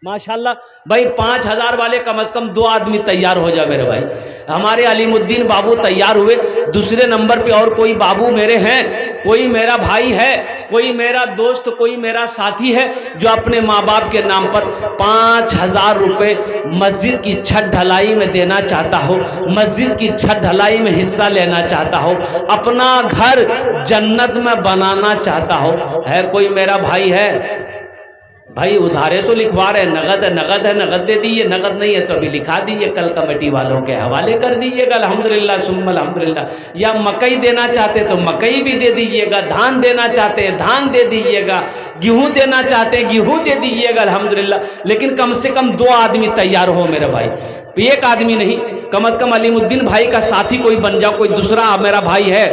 माशाल्लाह। भाई 5,000 वाले कम से कम 2 आदमी तैयार हो जाए मेरे भाई। हमारे अलीमुद्दीन बाबू तैयार हुए। दूसरे नंबर पे और कोई बाबू मेरे हैं, कोई मेरा भाई है, कोई मेरा दोस्त, कोई मेरा साथी है जो अपने माँ बाप के नाम पर 5,000 रुपये मस्जिद की छत ढलाई में देना चाहता हो, मस्जिद की छत ढलाई में हिस्सा लेना चाहता हो, अपना घर जन्नत में बनाना चाहता हो। है कोई मेरा भाई है? भाई उधारे तो लिखवा रहे, नगद है, नगद है, नगद दे दीजिए, नगद नहीं है तो अभी लिखा दीजिए, कल कमेटी वालों के हवाले कर दीजिएगा अल्हम्दुलिल्लाह सुम्मा अल्हम्दुलिल्लाह। या मकई देना चाहते तो मकई भी दे दीजिएगा, धान देना चाहते हैं धान दे दीजिएगा, गेहूं देना चाहते हैं गेहूं दे दीजिएगा अल्हम्दुलिल्लाह। लेकिन कम से कम 2 आदमी तैयार हो मेरे भाई, एक आदमी नहीं, कम से कम अलीमुद्दीन भाई का साथी कोई बन जाओ। कोई दूसरा मेरा भाई है